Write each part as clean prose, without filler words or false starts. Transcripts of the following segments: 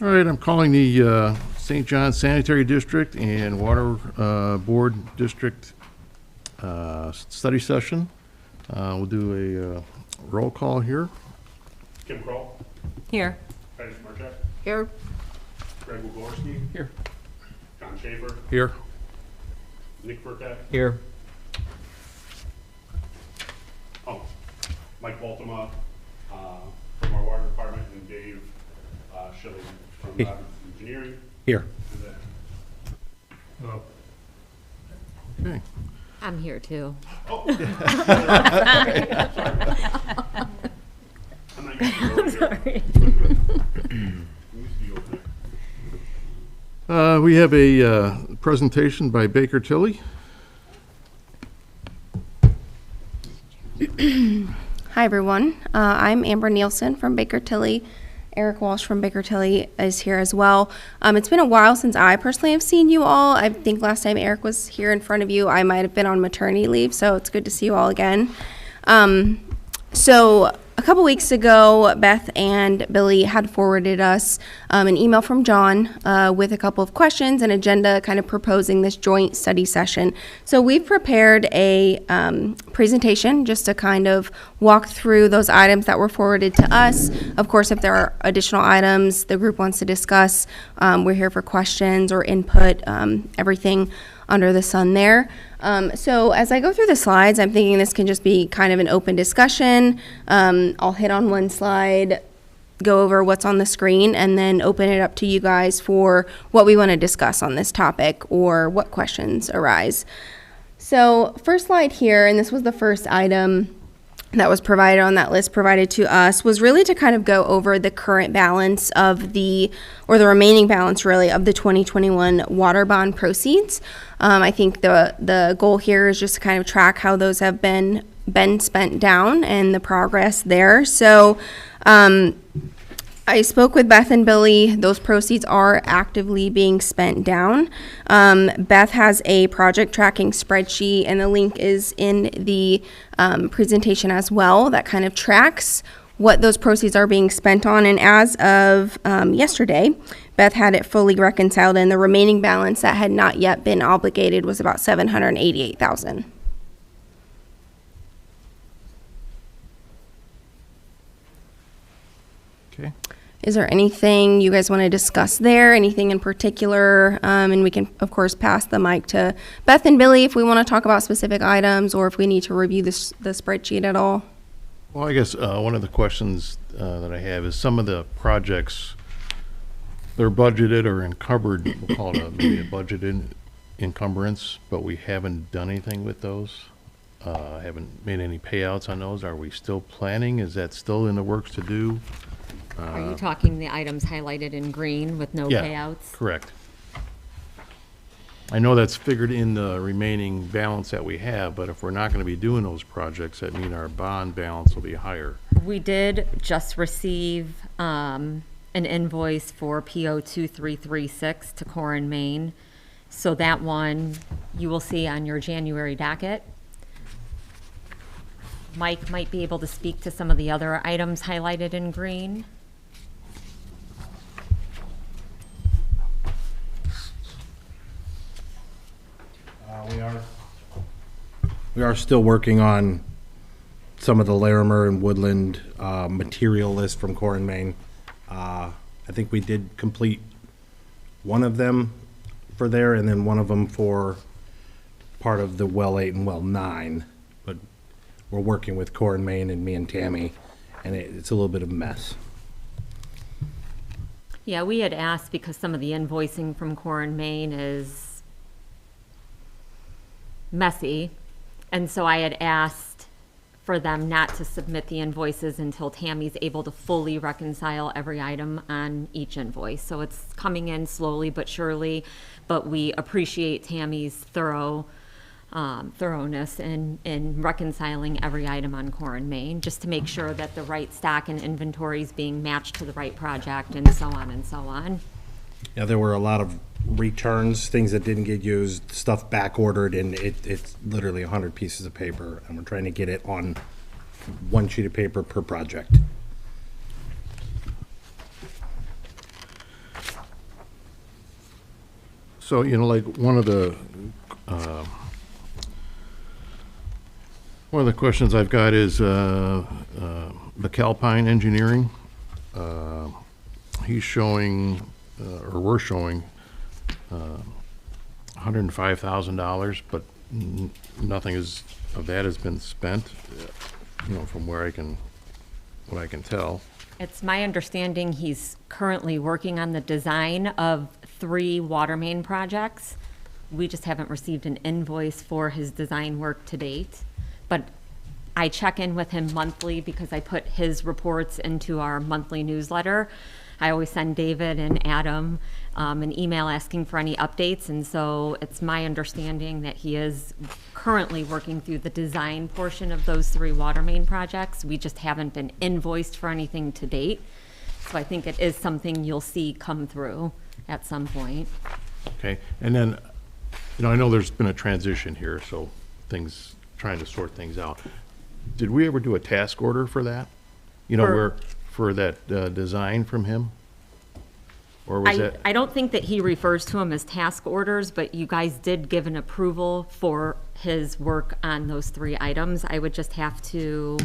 All right, I'm calling the St. John Sanitary District and Water Board District study session. We'll do a roll call here. Kim Kroll. Here. Titus Marchek. Here. Greg Wogorski. Here. John Schaefer. Here. Nick Burkett. Here. Oh, Mike Waltema from our water department, and Dave Schilling from Hey. Engineering. Here. And then, Okay. I'm here too. I'm not used to over here. I'm used to you over there. We have a presentation by Baker Tilly. Hi, everyone. I'm Amber Nielsen from Baker Tilly. Eric Walsh from Baker Tilly is here as well. It's been a while since I personally have seen you all. I think last time Eric was here in front of you, I might have been on maternity leave, so it's good to see you all again. So a couple weeks ago, Beth and Billy had forwarded us an email from John with a couple of questions and agenda kind of proposing this joint study session. So we've prepared a presentation just to kind of walk through those items that were forwarded to us. Of course, if there are additional items the group wants to discuss, we're here for questions or input, everything under the sun there. So as I go through the slides, I'm thinking this can just be kind of an open discussion. I'll hit on one slide, go over what's on the screen, and then open it up to you guys for what we want to discuss on this topic or what questions arise. So first slide here, and this was the first item that was provided on that list provided to us, was really to kind of go over the current balance of the remaining balance really of the 2021 water bond proceeds. I think the goal here is just to kind of track how those have been spent down and the progress there. So I spoke with Beth and Billy. Those proceeds are actively being spent down. Beth has a project tracking spreadsheet, and the link is in the presentation as well that kind of tracks what those proceeds are being spent on. And as of yesterday, Beth had it fully reconciled, and the remaining balance that had not yet been obligated was about $788,000. Okay. Is there anything you guys want to discuss there? Anything in particular? And we can, of course, pass the mic to Beth and Billy if we want to talk about specific items or if we need to review the spreadsheet at all. Well, I guess one of the questions that I have is some of the projects, they're budgeted or encumbered, we'll call it maybe a budgeted encumbrance, but we haven't done anything with those. Haven't made any payouts on those. Are we still planning? Is that still in the works to do? Are you talking the items highlighted in green with no Yeah, payouts? correct. I know that's figured in the remaining balance that we have, but if we're not going to be doing those projects, that means our bond balance will be higher. We did just receive an invoice for PO 2336 to Core and Main. So that one you will see on your January docket. Mike might be able to speak to some of the other items highlighted in green. We are still working on some of the Larimer and Woodland material list from Core and Main. I think we did complete one of them for there, and then one of them for part of the well 8 and well 9. But we're working with Core and Main and me and Tammy, and it's a little bit of a mess. Yeah, we had asked because some of the invoicing from Core and Main is messy. And so I had asked for them not to submit the invoices until Tammy's able to fully reconcile every item on each invoice. So it's coming in slowly but surely, but we appreciate Tammy's thoroughness in reconciling every item on Core and Main, just to make sure that the right stock and inventory is being matched to the right project and so on and so on. Yeah, there were a lot of returns, things that didn't get used, stuff back ordered, and it's literally 100 pieces of paper, and we're trying to get it on one sheet of paper per project. So, like, one of the questions I've got is, McAlpine Engineering. He's showing, or we're showing, $105,000, but nothing of that has been spent, from what I can tell. It's my understanding he's currently working on the design of 3 water main projects. We just haven't received an invoice for his design work to date. But I check in with him monthly because I put his reports into our monthly newsletter. I always send David and Adam an email asking for any updates, and so it's my understanding that he is currently working through the design portion of those 3 water main projects. We just haven't been invoiced for anything to date, so I think it is something you'll see come through at some point. Okay, and then, I know there's been a transition here, so trying to sort things out. Did we ever do a task order for that? For that design from him? Or was that? I don't think that he refers to them as task orders, but you guys did give an approval for his work on those 3 items. I would just have to,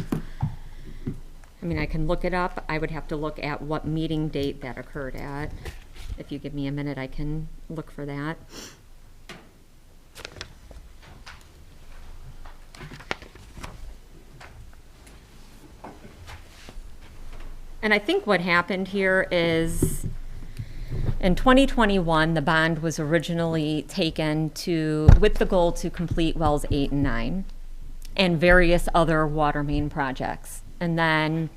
I can look it up. I would have to look at what meeting date that occurred at. If you give me a minute, I can look for that. And I think what happened here is in 2021, the bond was originally taken with the goal to complete wells 8 and 9 and various other water main projects. And then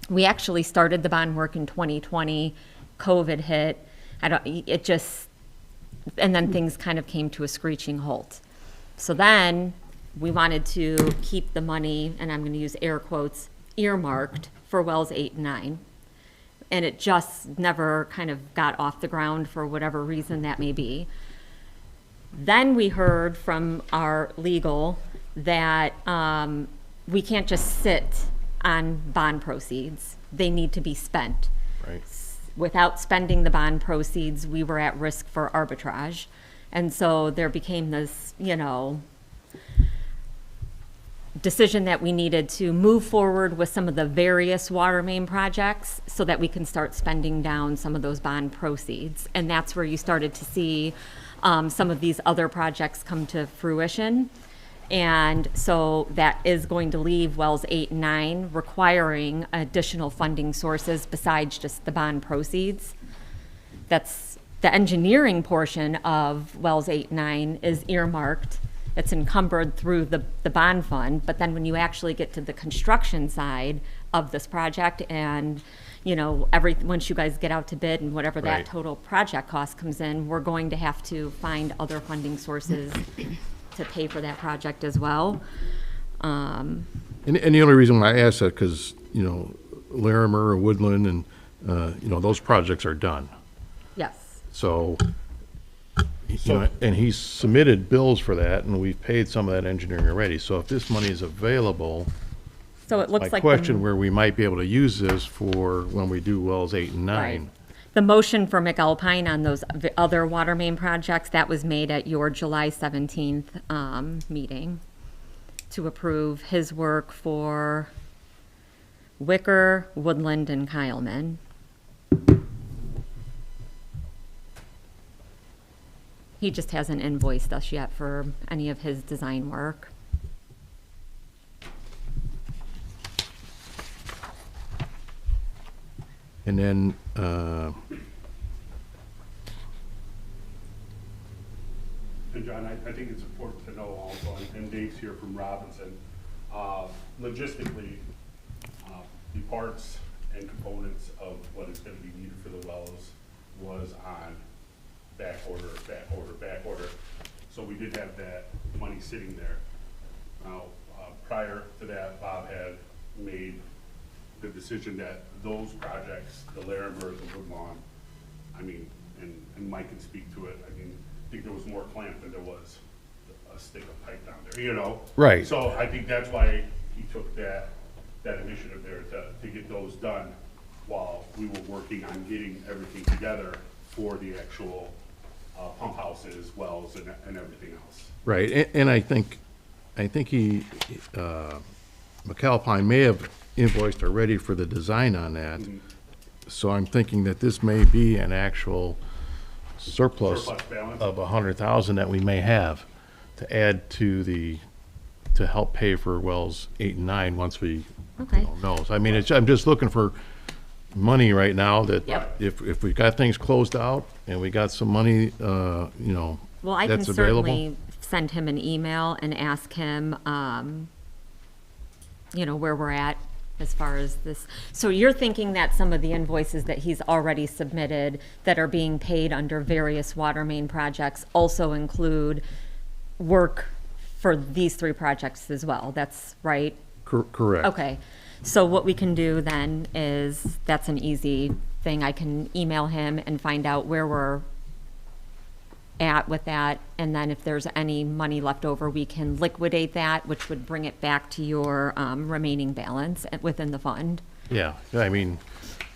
we actually started the bond work in 2020, COVID hit. And then things kind of came to a screeching halt. So then we wanted to keep the money, and I'm going to use air quotes, earmarked for wells 8 and 9. And it just never kind of got off the ground for whatever reason that may be. Then we heard from our legal that we can't just sit on bond proceeds. They need to be spent. Right. Without spending the bond proceeds, we were at risk for arbitrage. And so there became this, decision that we needed to move forward with some of the various water main projects so that we can start spending down some of those bond proceeds. And that's where you started to see some of these other projects come to fruition. And so that is going to leave wells 8 and 9 requiring additional funding sources besides just the bond proceeds. That's the engineering portion of wells 8 and 9 is earmarked. It's encumbered through the bond fund, but then when you actually get to the construction side of this project and, once you guys get out to bid and whatever that Right. total project cost comes in, we're going to have to find other funding sources to pay for that project as well. And the only reason why I asked that, because, Larimer or Woodland and, those projects are done. Yes. So, and he's submitted bills for that, and we've paid some of that engineering already. So if this money is available, So it looks my like. question where we might be able to use this for when we do wells 8 and 9. Right. The motion for McAlpine on those other water main projects, that was made at your July 17th meeting to approve his work for Wicker, Woodland, and Kyleman. He just hasn't invoiced us yet for any of his design work. And then, And John, I think it's important to know also, and Dave's here from Robinson, logistically, the parts and components of what is gonna be needed for the wells was on back order. So we did have that money sitting there. Now, prior to that, Bob had made the decision that those projects, the Larimer, the Woodlawn, and Mike can speak to it, I think there was more clamp than there was a stick of pipe down there, Right. So I think that's why he took that initiative there to get those done while we were working on getting everything together for the actual pump houses, wells, and everything else. Right, and I think he, McAlpine may have invoiced already for the design on that. So I'm thinking that this may be an actual surplus Surplus balance. of 100,000 that we may have to add to help pay for wells 8 and 9 once we, Okay. know. So I mean, I'm just looking for money right now that Yep. if we've got things closed out and we got some money, Well, I can that's available. certainly send him an email and ask him, where we're at as far as this. So you're thinking that some of the invoices that he's already submitted that are being paid under various water main projects also include work for these 3 projects as well? That's right? Correct. Okay, so what we can do then is, that's an easy thing, I can email him and find out where we're at with that, and then if there's any money left over, we can liquidate that, which would bring it back to your remaining balance within the fund. Yeah, I mean,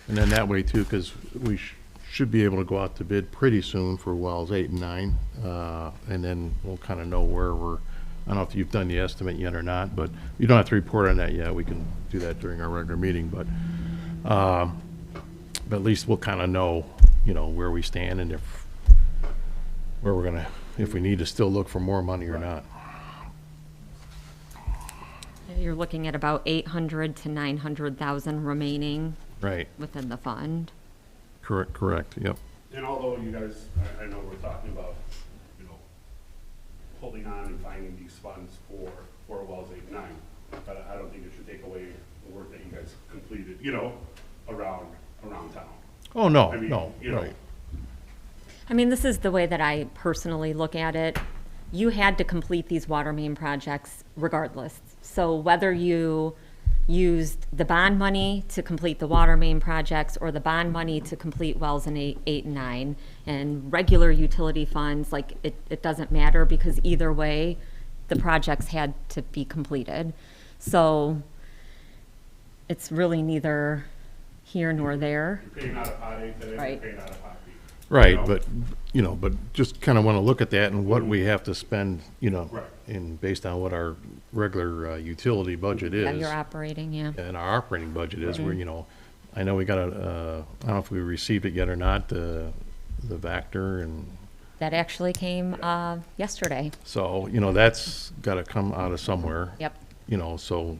and then that way too, because we should be able to go out to bid pretty soon for wells 8 and 9. And then we'll kind of know where we're, I don't know if you've done the estimate yet or not, but you don't have to report on that yet. We can do that during our regular meeting, but at least we'll kind of know, where we stand and where we're gonna, if we need to still look for more money or not. You're looking at about 800 to 900,000 remaining Right, within the fund. correct, yep. And although you guys, I know we're talking about, holding on and finding these funds for wells 8 and 9, but I don't think it should take away the work that you guys completed, around town. Oh, no, I mean, no, right. I mean, this is the way that I personally look at it. You had to complete these water main projects regardless. So whether you used the bond money to complete the water main projects or the bond money to complete wells in 8 and 9 and regular utility funds, like it doesn't matter because either way, the projects had to be completed. So it's really neither here nor there. You're paying out of pot A today, Right. you're paying out of pot B. Right, You know? but just kind of want to look at that and what we have to spend, Right. in, based on what our regular utility budget That is. you're operating, yeah. And our operating budget is, where, I know we got I don't know if we received it yet or not, the Vector, and That actually came yesterday. so, that's got to come out of somewhere. Yep. So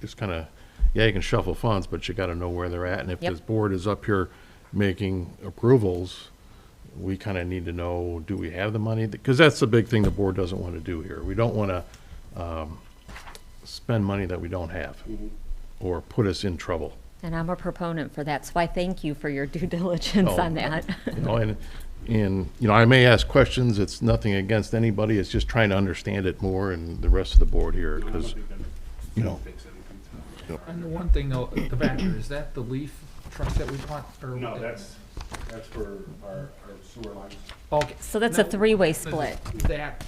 it's kind of, you can shuffle funds, but you got to know where they're at. And if Yep. this board is up here making approvals, we kind of need to know, do we have the money? Because that's the big thing the board doesn't want to do here. We don't want to spend money that we don't have or put us in trouble. And I'm a proponent for that, so I thank you for your due diligence Oh, on that. And I may ask questions. It's nothing against anybody. It's just trying to understand it more and the rest of the board here, I don't because, think that you know. fix anything. And the one thing though, the Vector, is that the leaf truck that we bought? Or No, that's for our sewer lines. Okay. So that's a No, three-way is split. That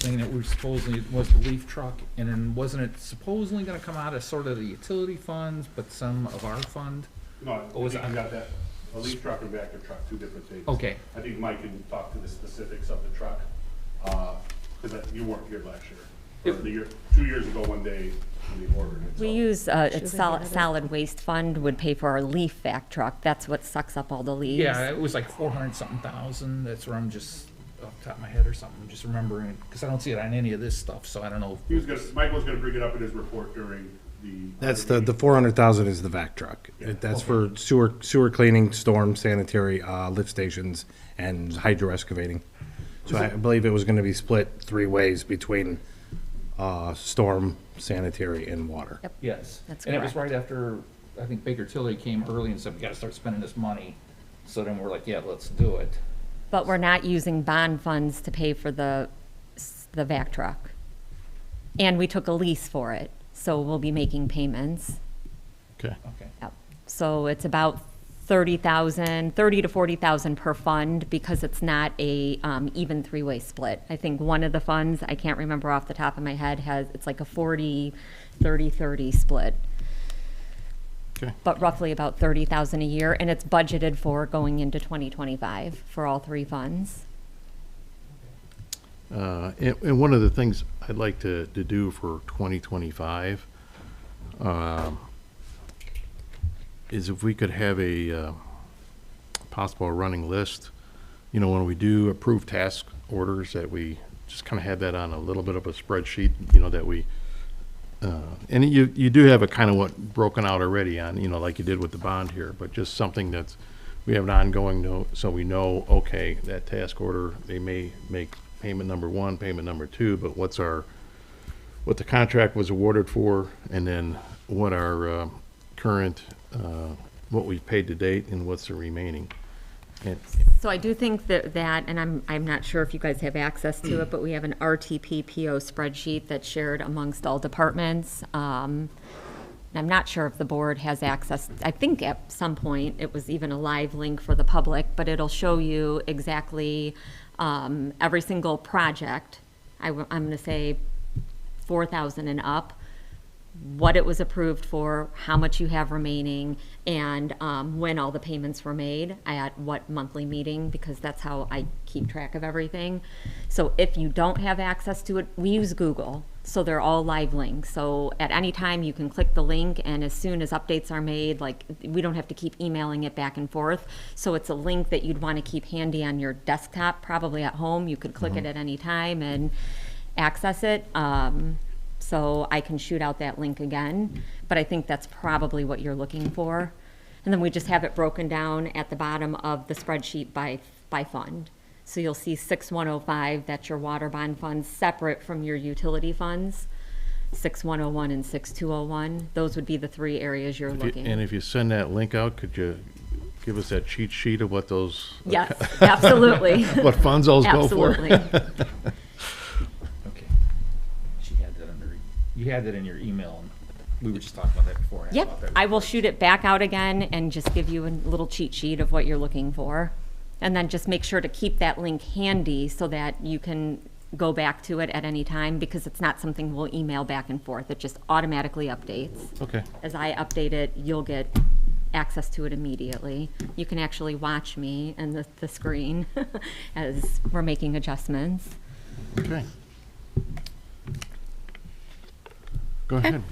thing that we supposedly was the leaf truck, and then wasn't it supposedly gonna come out of sort of the utility funds, but some of our fund? No, I was think it- you got that, a leaf truck and Vector truck, 2 different things. Okay. I think Mike can talk to the specifics of the truck, because you weren't here last year. Or the year, 2 years ago, one day, when we ordered it. We so. use, it's solid waste fund would pay for our leaf vac truck. That's what sucks up all the leaves. Yeah, it was like 400-something thousand, that's where I'm just, off the top of my head or something, I'm just remembering, because I don't see it on any of this stuff, so I don't know. He was gonna, Mike was gonna bring it up in his report during the. That's the 400,000 is the vac truck. Yeah. That's for sewer cleaning, storm, sanitary, lift stations, and hydro excavating. So I believe it was gonna be split 3 ways between, storm, sanitary, and water. Yep. Yes. That's And it was correct. right after, I think Baker Tilly came early and said, we gotta start spending this money. So then we're like, yeah, let's do it. But we're not using bond funds to pay for the vac truck. And we took a lease for it, so we'll be making payments. Okay. Okay. Yep. So it's about 30 to 40,000 per fund, because it's not a even 3-way split. I think one of the funds, I can't remember off the top of my head, it's like a 40-30-30 split. Okay. But roughly about 30,000 a year, and it's budgeted for going into 2025 for all 3 funds. And one of the things I'd like to do for 2025 is if we could have a possible running list, you know, when we do approve task orders, that we just kind of have that on a little bit of a spreadsheet, you know, that we, and you do have a kind of what broken out already on, you know, like you did with the bond here, but just something that's, we have an ongoing note, so we know, okay, that task order, they may make payment number 1, payment number 2, but what the contract was awarded for, and then what our current, what we've paid to date, and what's the remaining. And So I do think that, and I'm not sure if you guys have access to it, but we have an RTP PO spreadsheet that's shared amongst all departments. I'm not sure if the board has access. I think at some point it was even a live link for the public, but it'll show you exactly every single project. I'm going to say 4,000 and up, what it was approved for, how much you have remaining, and when all the payments were made, at what monthly meeting, because that's how I keep track of everything. So if you don't have access to it, we use Google, so they're all live links. So at any time, you can click the link, and as soon as updates are made, like, we don't have to keep emailing it back and forth. So it's a link that you'd want to keep handy on your desktop, probably at home. You could click it at any time and access it. So I can shoot out that link again, but I think that's probably what you're looking for. And then we just have it broken down at the bottom of the spreadsheet by fund. So you'll see 6105, that's your water bond funds, separate from your utility funds. 6101 and 6201, those would be the 3 areas you're looking. and if you send that link out, could you give us that cheat sheet of what those, Yes, absolutely. what funds those go for? Absolutely. Okay. She had that under, you had that in your email, and we were just talking about that before. Yep, I will shoot it back out again and just give you a little cheat sheet of what you're looking for. And then just make sure to keep that link handy so that you can go back to it at any time, because it's not something we'll email back and forth. It just automatically updates. Okay, As I update it, you'll get access to it immediately. You can actually watch me and the screen as we're making adjustments. okay. Go ahead.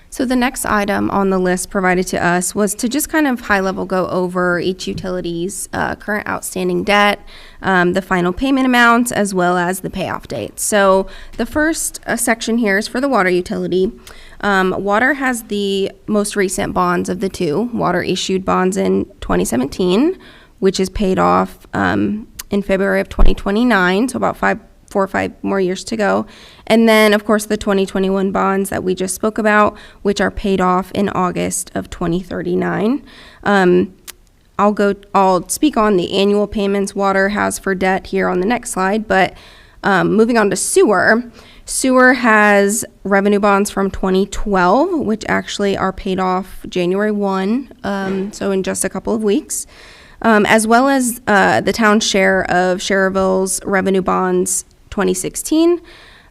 So the next item on the list provided to us was to just kind of high level go over each utility's current outstanding debt, the final payment amounts, as well as the payoff dates. So the first section here is for the water utility. Water has the most recent bonds of the two. Water issued bonds in 2017, which is paid off in February of 2029, so about 4 or 5 more years to go. And then, of course, the 2021 bonds that we just spoke about, which are paid off in August of 2039. I'll speak on the annual payments water has for debt here on the next slide, but moving on to sewer. Sewer has revenue bonds from 2012, which actually are paid off January 1, so in just a couple of weeks. As well as the town's share of Cherville's revenue bonds 2016.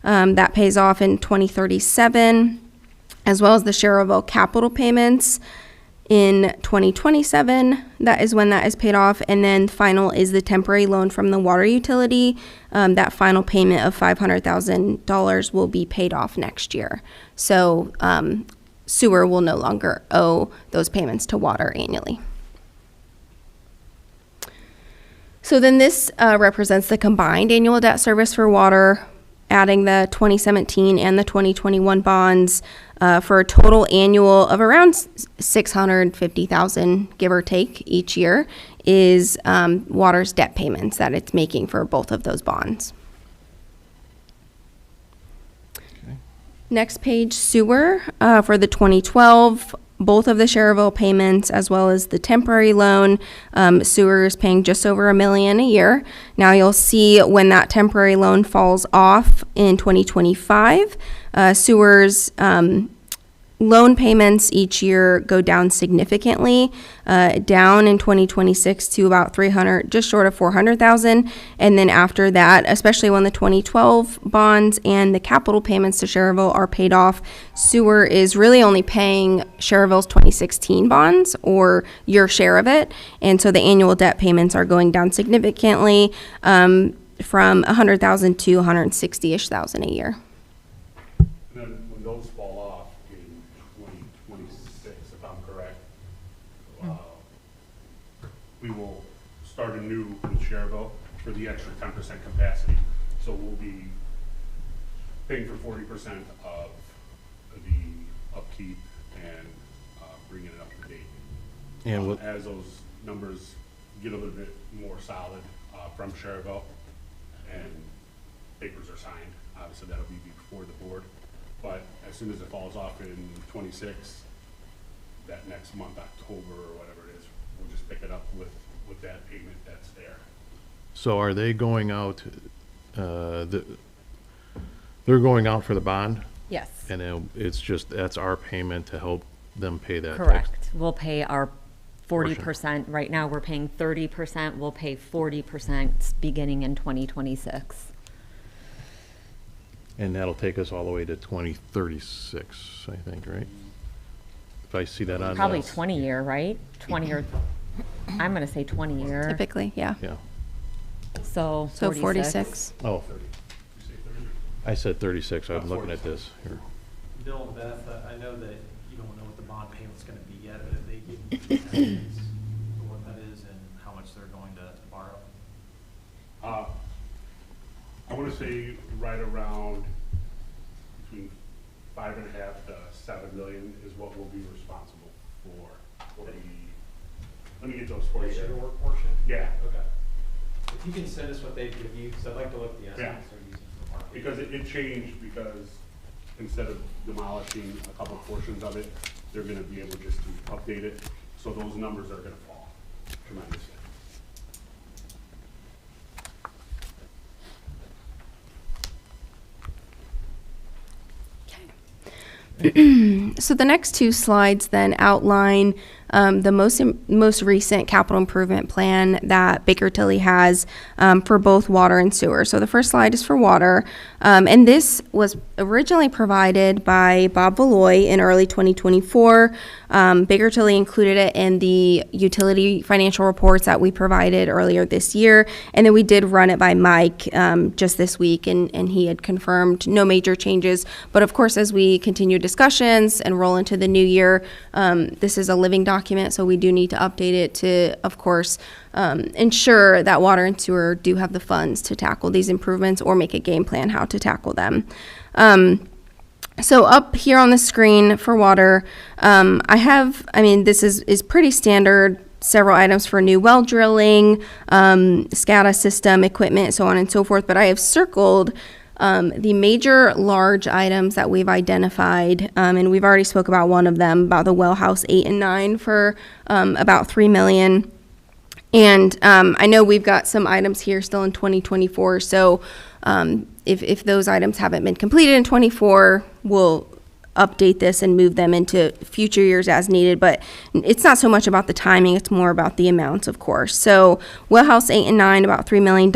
That pays off in 2037, as well as the Cherville capital payments in 2027. That is when that is paid off. And then final is the temporary loan from the water utility. That final payment of $500,000 will be paid off next year. So sewer will no longer owe those payments to water annually. So then this represents the combined annual debt service for water, adding the 2017 and the 2021 bonds for a total annual of around $650,000, give or take, each year, is water's debt payments that it's making for both of those bonds. Okay. Next page, sewer, for the 2012, both of the Cherville payments as well as the temporary loan. Sewer is paying just over $1 million a year. Now you'll see when that temporary loan falls off in 2025, sewer's loan payments each year go down significantly, down in 2026 to about just short of 400,000. And then after that, especially when the 2012 bonds and the capital payments to Cherville are paid off, sewer is really only paying Cherville's 2016 bonds or your share of it. And so the annual debt payments are going down significantly. from 100,000 to 160-ish thousand a year. And then when those fall off in 2026, if I'm correct, we will start anew with Cherville for the extra 10% capacity. So we'll be paying for 40% of the upkeep and bringing it up to date. And what, As those numbers get a little bit more solid from Cherville and papers are signed, obviously that'll be before the board. But as soon as it falls off in 26, that next month, October or whatever it is, we'll just pick it up with that payment that's there. so are they going out, they're going out for the bond? Yes. And it's just, that's our payment to help them pay that tax? Correct. We'll pay our 40%. Right now, we're paying 30%. We'll pay 40% beginning in 2026. And that'll take us all the way to 2036, I think, right? If I see that on. Probably 20-year, right? 20 or, I'm going to say 20-year. Typically, yeah. Yeah. So So 46. 46. Oh, You say 30? I said 36, I'm looking at this here. Bill and Beth, I know that you don't know what the bond payment's gonna be yet, but if they give you estimates for what that is and how much they're going to borrow? I want to say right around between 5.5 to 7 million is what we'll be responsible for the, let me get those for you. Your work portion? Yeah, Okay. If you can send us what they give you, because I'd like to look at the estimates they're using for market. because it changed because instead of demolishing a couple portions of it, they're going to be able just to update it. So those numbers are going to fall tremendously. So the next two slides then outline the most recent capital improvement plan that Baker Tilly has for both water and sewer. So the first slide is for water, and this was originally provided by Bob Valoy in early 2024. Baker Tilly included it in the utility financial reports that we provided earlier this year, and then we did run it by Mike just this week, and he had confirmed no major changes. But of course, as we continue discussions and roll into the new year, this is a living document, so we do need to update it to, of course, ensure that water and sewer do have the funds to tackle these improvements or make a game plan how to tackle them. So up here on the screen for water, this is pretty standard. Several items for new well drilling, SCADA system, equipment, so on and so forth. But I have circled the major large items that we've identified, and we've already spoke about one of them, about the well house 8 and 9 for about $3 million. And I know we've got some items here still in 2024, so if those items haven't been completed in 24, we'll update this and move them into future years as needed. But it's not so much about the timing, it's more about the amounts, of course. So well house 8 and 9, about $3 million.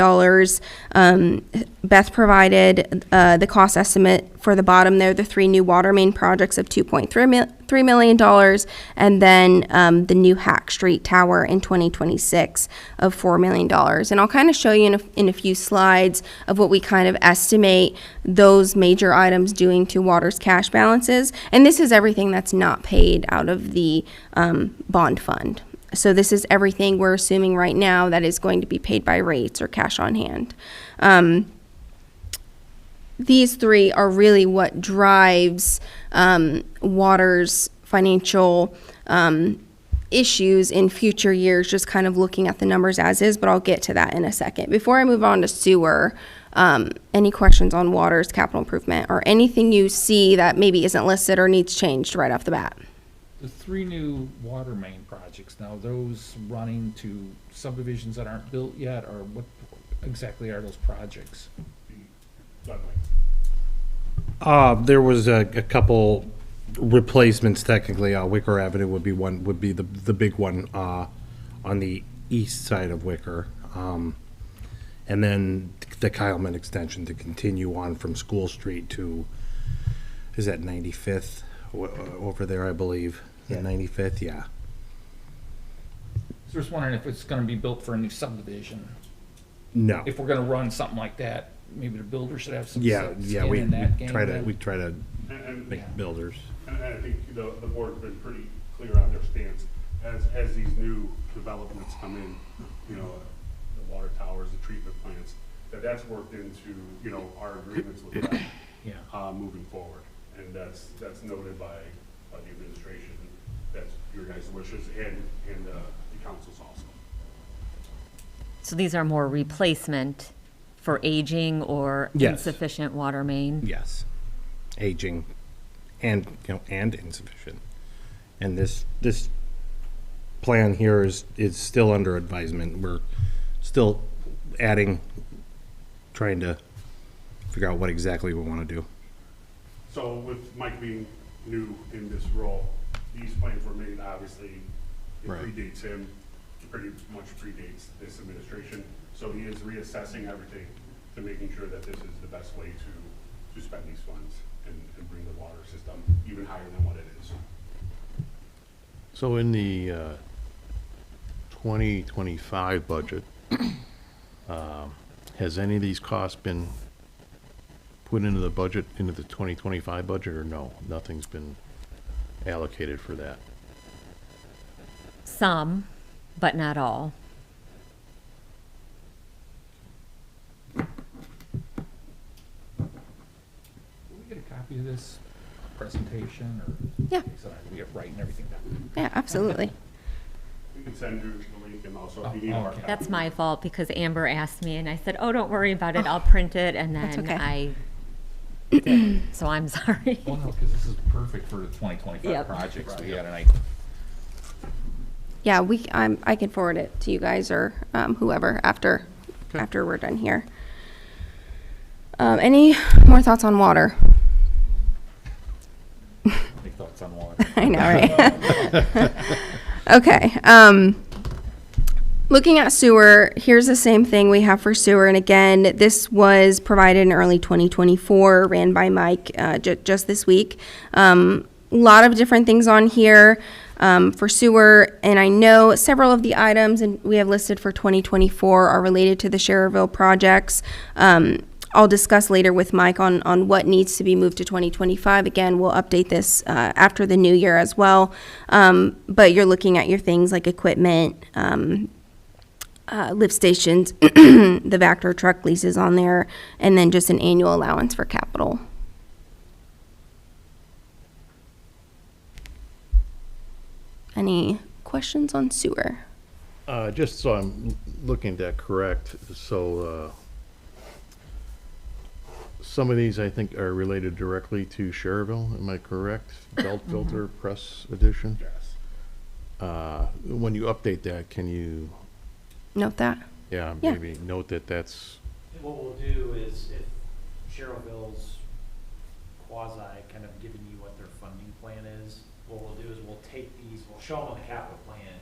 Beth provided the cost estimate for the bottom there, the 3 new water main projects of $2.3 million, and then the new Hack Street Tower in 2026 of $4 million. And I'll kind of show you in a few slides of what we kind of estimate those major items doing to water's cash balances. And this is everything that's not paid out of the bond fund. So this is everything we're assuming right now that is going to be paid by rates or cash on hand. These three are really what drives water's financial issues in future years, just kind of looking at the numbers as is, but I'll get to that in a second. Before I move on to sewer, any questions on water's capital improvement or anything you see that maybe isn't listed or needs changed right off the bat? The 3 new water main projects, now those running to subdivisions that aren't built yet, or what exactly are those projects? There was a couple replacements technically. Wicker Avenue would be one, would be the big one on the east side of Wicker. And then the Kyleman extension to continue on from School Street to, is that 95th over there, I believe? Yeah. 95th, yeah. Just wondering if it's gonna be built for a new subdivision. No. If we're gonna run something like that, maybe the builder should have some Yeah, skin we in that game. try to, then. we try to And, make builders. and I think the board's been pretty clear on their stance as these new developments come in, you know, the water towers, the treatment plants, that's worked into, you know, our agreements with them, Yeah. moving forward. And that's noted by the administration, that's your guys' wishes and the council's also. So these are more replacement for aging or Yes. insufficient water main? Yes. Aging and, and insufficient. And this plan here is still under advisement. We're still adding, trying to figure out what exactly we want to do. So with Mike being new in this role, these plans were made, obviously, it Right. predates him, pretty much predates this administration. So he is reassessing everything to making sure that this is the best way to spend these funds and bring the water system even higher than what it is. So in the 2025 budget, has any of these costs been put into the budget, into the 2025 budget, or no? Nothing's been allocated for that? Some, but not all. Will we get a copy of this presentation or? Yeah. So that we get writing everything down. Yeah, absolutely. We can send you the link and also if you Oh, need our okay. copy. That's my fault because Amber asked me and I said, oh, don't worry about it. I'll print it. And That's then okay. I didn't. So I'm sorry. Well, no, because this is perfect for the 2025 Yep. projects. We had an Yeah, I can forward it to you guys or whoever after we're done here. Any more thoughts on water? Any thoughts on water? I know, right? Okay. Looking at sewer, here's the same thing we have for sewer. And again, this was provided in early 2024, ran by Mike just this week. A lot of different things on here for sewer. And I know several of the items and we have listed for 2024 are related to the Schererville projects. I'll discuss later with Mike on what needs to be moved to 2025. Again, we'll update this after the new year as well. But you're looking at your things like equipment, lift stations, the Vector truck leases on there, and then just an annual allowance for capital. Any questions on sewer? Just so I'm looking at that correct, so some of these I think are related directly to Schererville, am I correct? Belt filter press edition? Yes. When you update that, can you, Note that. yeah, Yeah. maybe note that that's, And what we'll do is if Sherrillville's quasi kind of giving you what their funding plan is, what we'll do is we'll take these, we'll show them on the capital plan,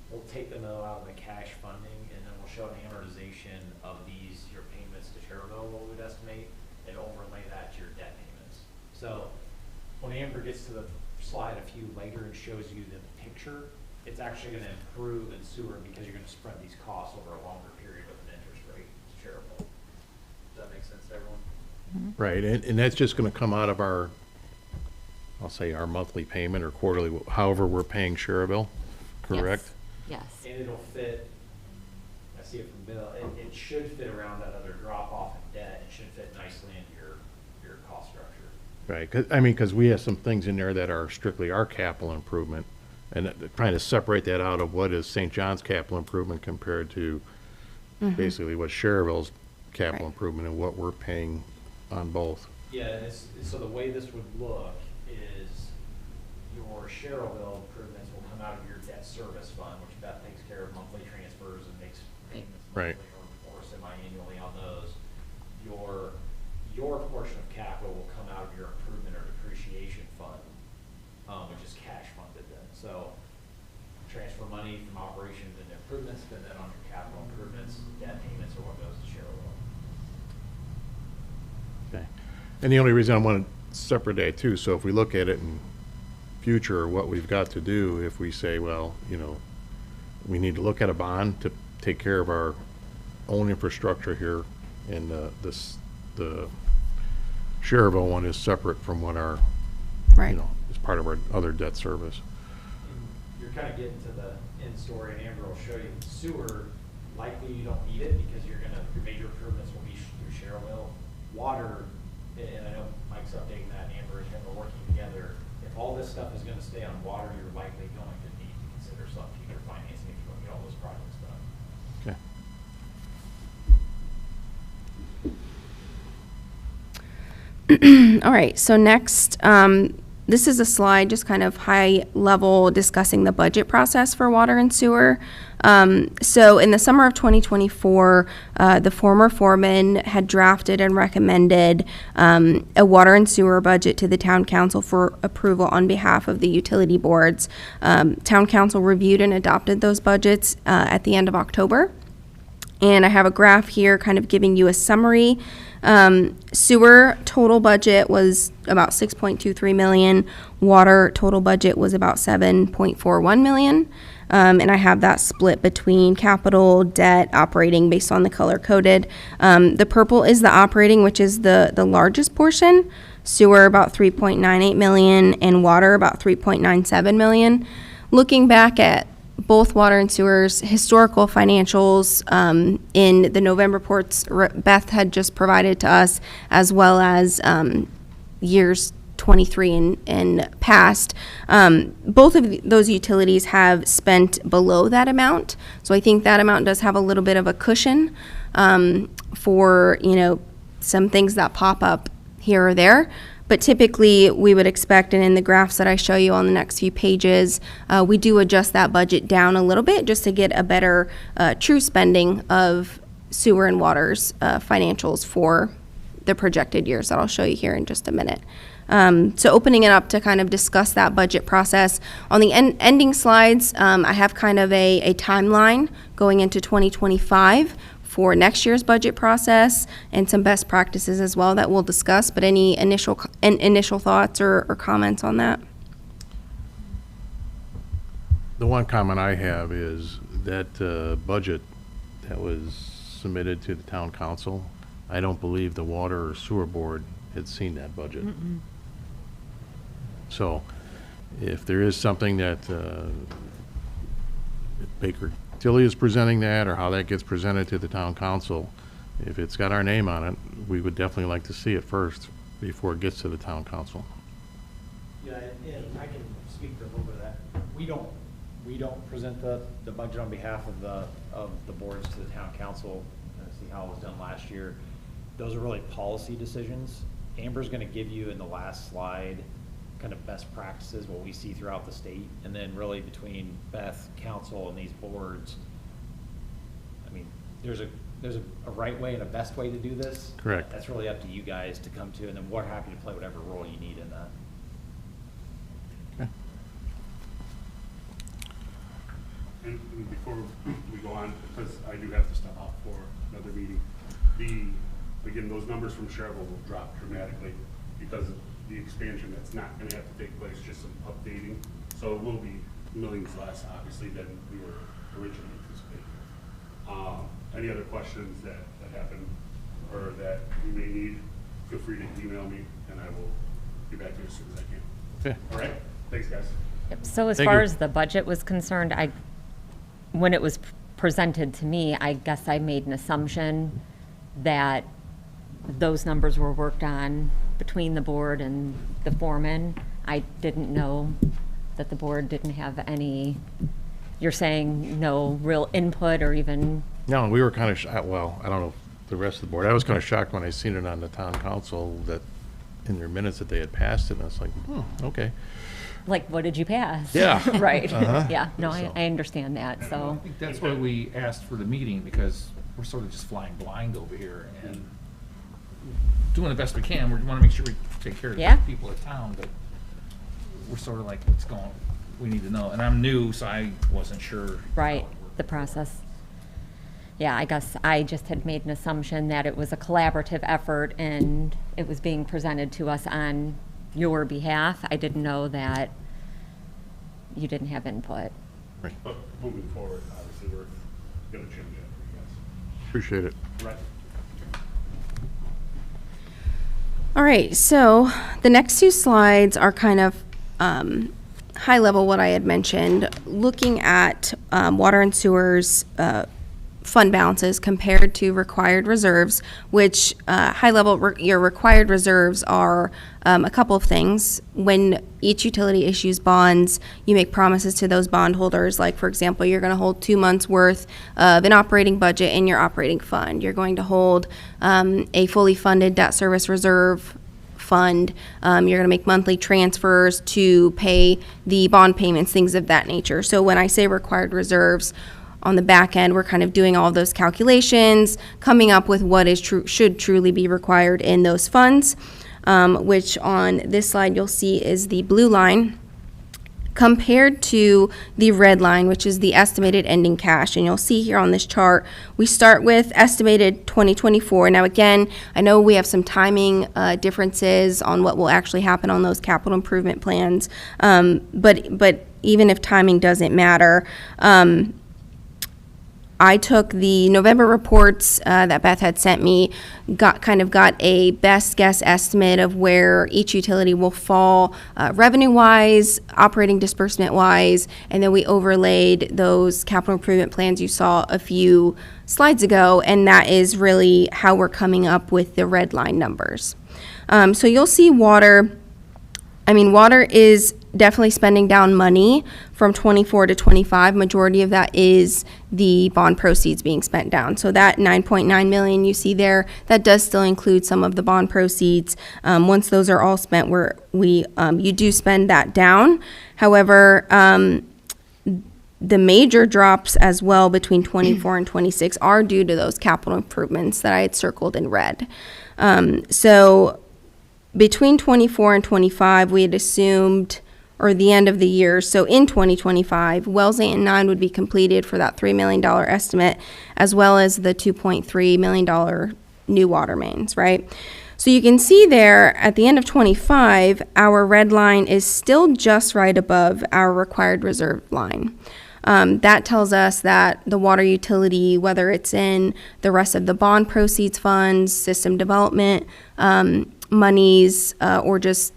we'll take them out of the cash funding, and then we'll show an amortization of these, your payments to Sherrillville, what we would estimate, and overlay that to your debt payments. So when Amber gets to the slide a few later and shows you the picture, it's actually gonna improve in sewer because you're gonna spread these costs over a longer period with an interest rate shareable. Does that make sense to everyone? right, and that's just gonna come out of our, I'll say our monthly payment or quarterly, however we're paying Schererville, correct? Yes. And it'll fit, I see it from Bill, it should fit around that other drop off in debt. It should fit nicely into your cost structure. Right, 'cause, I mean, because we have some things in there that are strictly our capital improvement, and trying to separate that out of what is St. John's capital improvement compared to basically what Schererville's capital Right. improvement and what we're paying on both. Yeah, and so the way this would look is your Sherrillville improvements will come out of your debt service fund, which Beth takes care of monthly transfers and makes payments Right. monthly or semi-annually on those. Your portion of capital will come out of your improvement or depreciation fund, which is cash funded then. So transfer money from operations into improvements, and then on your capital improvements, debt payments are what goes to Sherrillville. Okay. And the only reason I want to separate that too, so if we look at it in future, what we've got to do, if we say, well, you know, we need to look at a bond to take care of our own infrastructure here, and the Cherville one is separate from what our, Right. is part of our other debt service. You're kind of getting to the end story, and Amber will show you sewer, likely you don't need it because your major improvements will be through Cherville. Water, and I know Mike's updating that, Amber and him are working together. If all this stuff is gonna stay on water, you're likely going to need to consider some future financing if you want to get all those projects done. Okay. All right, so next, this is a slide just kind of high level discussing the budget process for water and sewer. So in the summer of 2024, the former foreman had drafted and recommended a water and sewer budget to the town council for approval on behalf of the utility boards. Town council reviewed and adopted those budgets at the end of October. And I have a graph here kind of giving you a summary. Sewer total budget was about 6.23 million. Water total budget was about 7.41 million. And I have that split between capital, debt, operating based on the color coded. The purple is the operating, which is the largest portion. Sewer about 3.98 million and water about 3.97 million. Looking back at both water and sewers historical financials in the November reports Beth had just provided to us, as well as years 23 and past. Both of those utilities have spent below that amount, so I think that amount does have a little bit of a cushion for some things that pop up here or there. But typically, we would expect, and in the graphs that I show you on the next few pages, we do adjust that budget down a little bit just to get a better true spending of sewer and water's financials for the projected years that I'll show you here in just a minute. So opening it up to kind of discuss that budget process. On the ending slides, I have kind of a timeline going into 2025 for next year's budget process and some best practices as well that we'll discuss, but any initial thoughts or comments on that? The one comment I have is that budget that was submitted to the town council, I don't believe the water or sewer board had seen that budget. So if there is something that Baker Tilly is presenting that, or how that gets presented to the town council, if it's got our name on it, we would definitely like to see it first before it gets to the town council. Yeah, and I can speak to a little bit of that. We don't present the budget on behalf of the boards to the town council. See how it was done last year. Those are really policy decisions. Amber's gonna give you in the last slide kind of best practices, what we see throughout the state, and then really between Beth, council, and these boards, I mean, there's a right way and a best way to do this. Correct. That's really up to you guys to come to, and then we're happy to play whatever role you need in that. Okay. And before we go on, because I do have to step out for another meeting, again, those numbers from Cherville will drop dramatically because of the expansion that's not gonna have to take place, just some updating. So it will be millions less, obviously, than we were originally anticipating. Any other questions that happen or that you may need, feel free to email me and I will get back to you as soon as I can. Okay. All right? Thanks, guys. Yep. So as Thank far you. as the budget was concerned, when it was presented to me, I guess I made an assumption that those numbers were worked on between the board and the foreman. I didn't know that the board didn't have any, you're saying no real input or even, No, we were kind of, well, I don't know the rest of the board. I was kind of shocked when I seen it on the town council that in their minutes that they had passed it, and I was like, okay. like, what did you pass? Yeah. Right. Uh-huh. Yeah, no, So- I understand that, I so, think that's why we asked for the meeting, because we're sort of just flying blind over here and doing the best we can. We want to make sure we take care of Yeah. the people of town, but we're sort of like, what's going, we need to know. And I'm new, so I wasn't sure. how it right, worked. the process. Yeah, I guess I just had made an assumption that it was a collaborative effort and it was being presented to us on your behalf. I didn't know that you didn't have input. But moving forward, obviously, we're gonna change that for you guys. Appreciate it. Right. All right, so the next two slides are kind of high level what I had mentioned, looking at water and sewers fund balances compared to required reserves, which high level, your required reserves are a couple of things. When each utility issues bonds, you make promises to those bondholders, like for example, you're going to hold 2 months worth of an operating budget in your operating fund. You're going to hold a fully funded debt service reserve fund. You're going to make monthly transfers to pay the bond payments, things of that nature. So when I say required reserves, on the back end, we're kind of doing all of those calculations, coming up with what is should truly be required in those funds, which on this slide you'll see is the blue line compared to the red line, which is the estimated ending cash. And you'll see here on this chart, we start with estimated 2024. Now again, I know we have some timing differences on what will actually happen on those capital improvement plans, but even if timing doesn't matter, I took the November reports that Beth had sent me, got a best guess estimate of where each utility will fall revenue-wise, operating disbursement-wise, and then we overlaid those capital improvement plans you saw a few slides ago, and that is really how we're coming up with the red line numbers. So you'll see water is definitely spending down money from 24 to 25. Majority of that is the bond proceeds being spent down. So that 9.9 million you see there, that does still include some of the bond proceeds. Once those are all spent, you do spend that down. However, the major drops as well between 24 and 26 are due to those capital improvements that I had circled in red. So between 24 and 25, we had assumed, or the end of the year, so in 2025, wells 8 and 9 would be completed for that $3 million estimate, as well as the $2.3 million new water mains, right? So you can see there at the end of 25, our red line is still just right above our required reserve line. That tells us that the water utility, whether it's in the rest of the bond proceeds funds, system development monies, or just,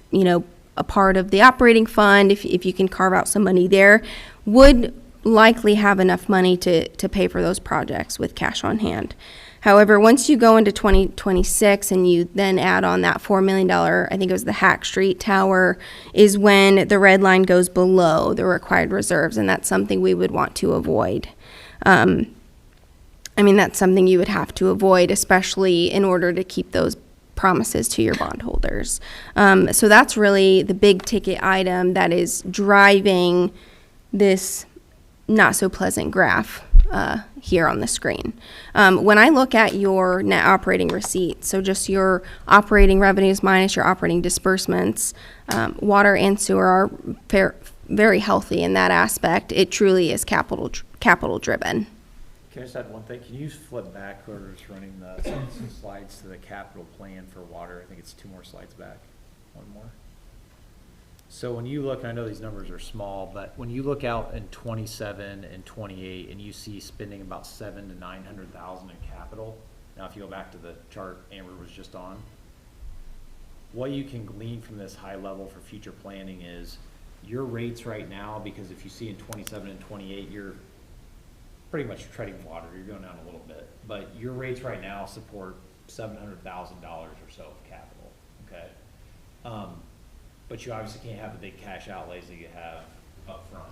a part of the operating fund, if you can carve out some money there, would likely have enough money to pay for those projects with cash on hand. However, once you go into 2026 and you then add on that $4 million, I think it was the Hack Street Tower, is when the red line goes below the required reserves, and that's something we would want to avoid. That's something you would have to avoid, especially in order to keep those promises to your bondholders. So that's really the big ticket item that is driving this not so pleasant graph here on the screen. When I look at your net operating receipts, so just your operating revenues minus your operating disbursements, water and sewer are very healthy in that aspect. It truly is capital driven. Can I just add one thing? Can you flip back whoever's running some slides to the capital plan for water? I think it's 2 more slides back. 1 more. So when you look, I know these numbers are small, but when you look out in 27 and 28 and you see spending about $700,000 to $900,000 in capital, now if you go back to the chart Amber was just on, what you can glean from this high level for future planning is your rates right now, because if you see in 27 and 28, you're pretty much treading water, you're going down a little bit, but your rates right now support $700,000 or so of capital, okay? But you obviously can't have the big cash outlays that you have up front.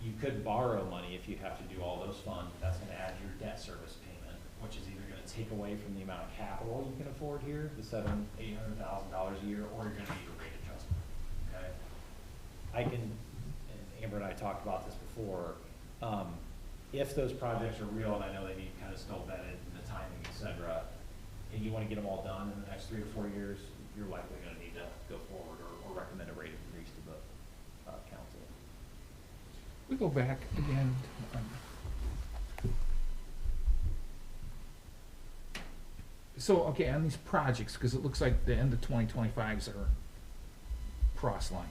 You could borrow money if you have to do all those funds. That's going to add your debt service payment, which is either going to take away from the amount of capital you can afford here, the $700,000 to $800,000 a year, or you're going to need a rate adjustment. Okay, and Amber and I talked about this before. If those projects are real, and I know they need kind of still vetted, the timing, et cetera, and you want to get them all done in the next 3 or 4 years, you're likely going to need to go forward or recommend a rate increase to the council. We go back again. So, okay, on these projects, because it looks like the end of 2025s are cross line.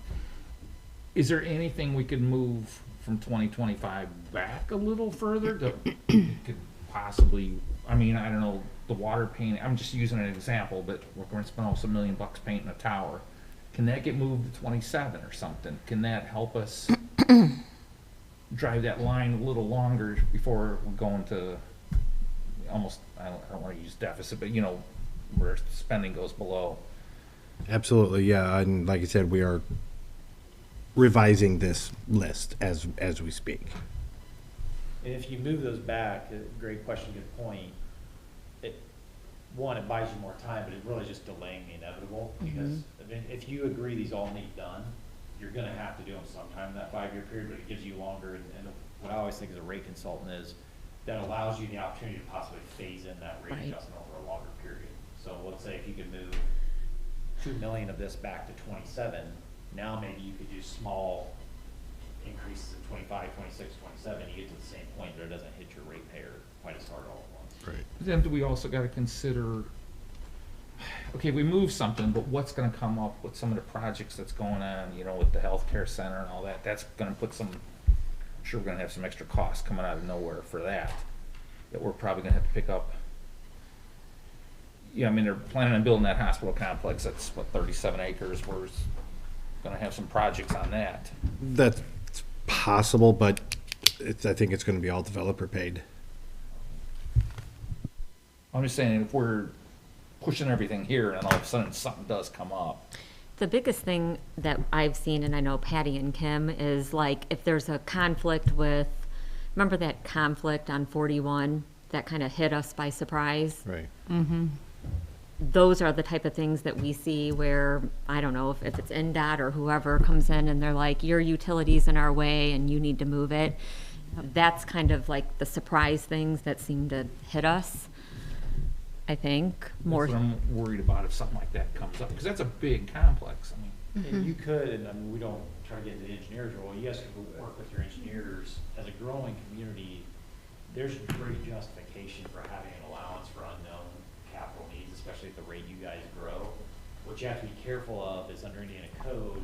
Is there anything we could move from 2025 back a little further to could possibly, I mean, I don't know, the water paint, I'm just using an example, but we're going to spend almost $1 million painting a tower. Can that get moved to 27 or something? Can that help us drive that line a little longer before we're going to almost, I don't want to use deficit, but you know, where spending goes below? Absolutely, yeah, and like I said, we are revising this list as we speak. And if you move those back, great question, good point. One, it buys you more time, but it really just delaying the inevitable, because I mean, if you agree these all need done, you're gonna have to do them sometime in that 5-year period, but it gives you longer, and what I always think as a rate consultant is, that allows you the opportunity to possibly phase in that rate Right. adjustment over a longer period. So let's say if you could move 2 million of this back to 27, now maybe you could do small increases in 25, 26, 27, you get to the same point, but it doesn't hit your rate payer quite as hard all at once. Right. Then do we also got to consider, okay, we move something, but what's going to come up with some of the projects that's going on, you know, with the healthcare center and all that? That's going to put some, I'm sure we're going to have some extra costs coming out of nowhere for that we're probably going to have to pick up. Yeah, I mean, they're planning on building that hospital complex. That's what, 37 acres. We're going to have some projects on that. That's possible, but I think it's going to be all developer paid. I'm just saying, if we're pushing everything here and all of a sudden something does come up. The biggest thing that I've seen, and I know Patty and Kim, is like if there's a conflict with, remember that conflict on 41 that kind of hit us by surprise? Right. Those are the type of things that we see where, I don't know, if it's NDOT or whoever comes in and they're like, your utility's in our way and you need to move it. That's kind of like the surprise things that seem to hit us, I think, more. That's what I'm worried about if something like that comes up, because that's a big complex. I mean, And you could, and I mean, we don't try to get into the engineer's role, you guys could work with your engineers. As a growing community, there's great justification for having an allowance for unknown capital needs, especially at the rate you guys grow. What you have to be careful of is under Indiana code,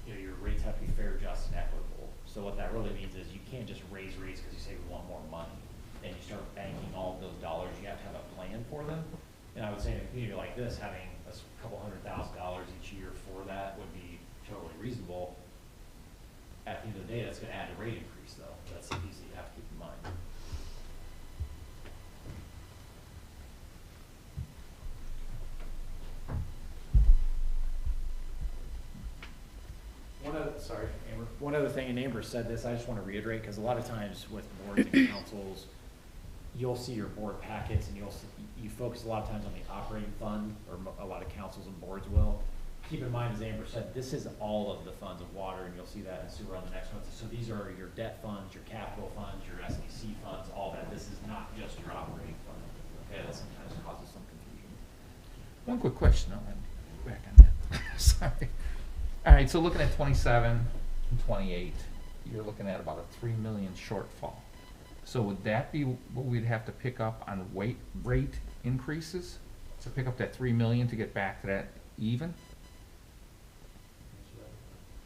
you know, your rates have to be fair, just, and equitable. So what that really means is you can't just raise rates because you say we want more money, and you start banking all of those dollars. You have to have a plan for them. And I would say in a community like this, having a couple $100,000 each year for that would be totally reasonable. At the end of the day, that's gonna add a rate increase though. That's the piece that you have to keep in mind. One other thing, and Amber said this, I just wanna reiterate, cause a lot of times with boards and councils, you'll see your board packets and you focus a lot of times on the operating fund, or a lot of councils and boards will. Keep in mind, as Amber said, this is all of the funds of water, and you'll see that in sewer on the next one. So these are your debt funds, your capital funds, your SEC funds, all that. This is not just your operating fund. Okay, that sometimes causes some confusion. one quick question, I'll back on that. Sorry. All right, so looking at 27 and 28, you're looking at about a 3 million shortfall. So would that be what we'd have to pick up on rate increases? To pick up that 3 million to get back to that even?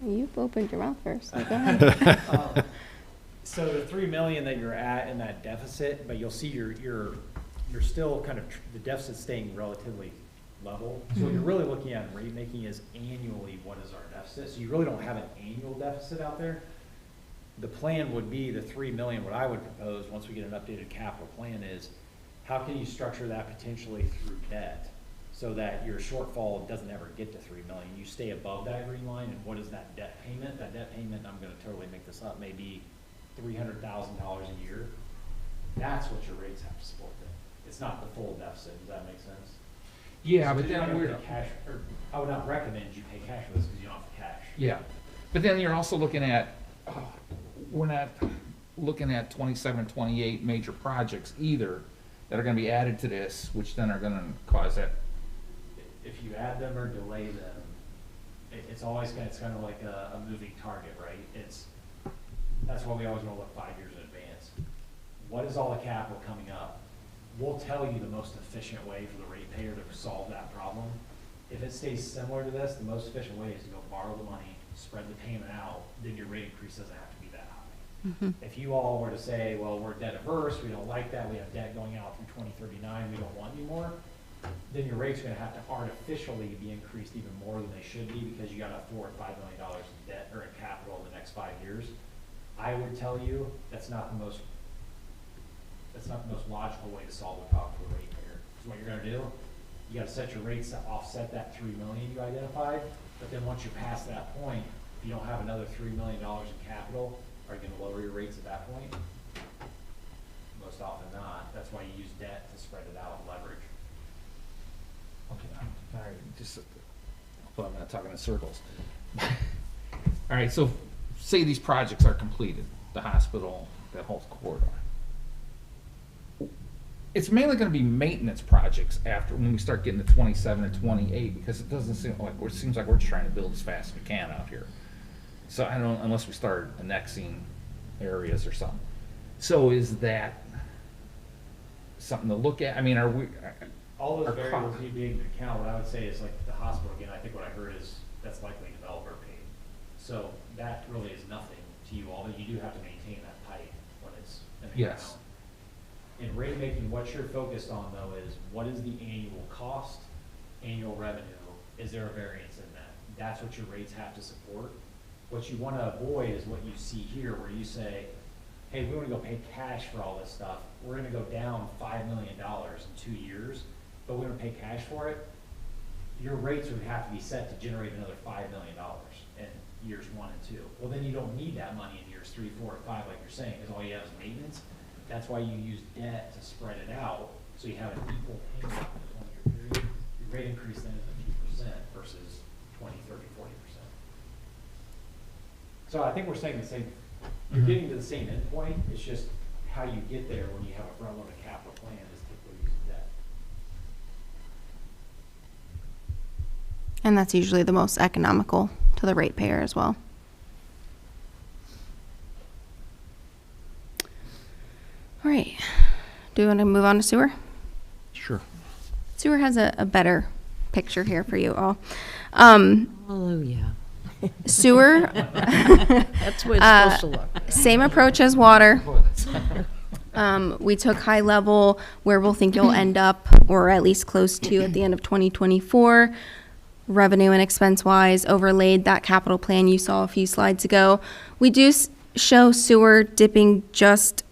You've opened your mouth first, so go ahead. So the 3 million that you're at in that deficit, but you'll see you're still kind of, the deficit's staying relatively level. So what you're really looking at in rate making is annually, what is our deficit? So you really don't have an annual deficit out there. The plan would be the 3 million. What I would propose, once we get an updated capital plan, is how can you structure that potentially through debt so that your shortfall doesn't ever get to 3 million? You stay above that green line, and what is that debt payment? That debt payment, I'm gonna totally make this up, maybe $300,000 a year. That's what your rates have to support then. It's not the full deficit. Does that make sense? Yeah, So but you're not then gonna we're, pay cash, or I would not recommend you pay cash for this because you don't have the cash. yeah, but then you're also looking at, we're not looking at 27, 28 major projects either that are gonna be added to this, which then are gonna cause that. If you add them or delay them, it's always it's kind of like a moving target, right? That's why we always want to look 5 years in advance. What is all the capital coming up? We'll tell you the most efficient way for the ratepayer to solve that problem. If it stays similar to this, the most efficient way is to go borrow the money, spread the payment out, then your rate increase doesn't have to be that high. If you all were to say, well, we're debt averse, we don't like that, we have debt going out through 2039, we don't want any more, then your rates are gonna have to artificially be increased even more than they should be, because you gotta afford $5 million in debt or in capital in the next 5 years. I would tell you, that's not the most logical way to solve the problem for the ratepayer. Because what you're gonna do, you gotta set your rates to offset that $3 million you identified, but then once you're past that point, if you don't have another $3 million in capital, are you gonna lower your rates at that point? Most often not. That's why you use debt to spread it out and leverage. Okay, all right, just, well, I'm not talking in circles. All right, so say these projects are completed, the hospital, that whole corridor. It's mainly gonna be maintenance projects after, when we start getting to 27 and 28, because it doesn't seem like, it seems like we're just trying to build as fast as we can out here. So I don't, unless we start annexing areas or something. So is that something to look at? I mean, are we? All those Our variables cost. need to be taken into account. What I would say is like the hospital, again, I think what I heard is that's likely developer paid. So that really is nothing to you, although you do have to maintain that pipe when it's in the ground. Yes. In rate making, what you're focused on though is what is the annual cost, annual revenue? Is there a variance in that? That's what your rates have to support. What you want to avoid is what you see here, where you say, hey, we want to go pay cash for all this stuff. We're going to go down $5 million in 2 years, but we want to pay cash for it. Your rates would have to be set to generate another $5 million in years 1 and 2. Well, then you don't need that money in years 3, 4, and 5, like you're saying, because all you have is maintenance. That's why you use debt to spread it out, so you have an equal payment over the 20-year period. Your rate increase then is a few percent versus 20, 30, 40%. So I think we're saying the same, you're getting to the same endpoint, it's just how you get there when you have a front-loaded capital plan is typically using debt. And that's usually the most economical to the ratepayer as well. All right, do you want to move on to sewer? Sure. Sewer has a better picture here for you all. Hallelujah. Sewer, That's what it's supposed to look. same approach as water. We took high level where we'll think you'll end up, or at least close to at the end of 2024, revenue and expense wise, overlaid that capital plan you saw a few slides ago. We do show sewer dipping just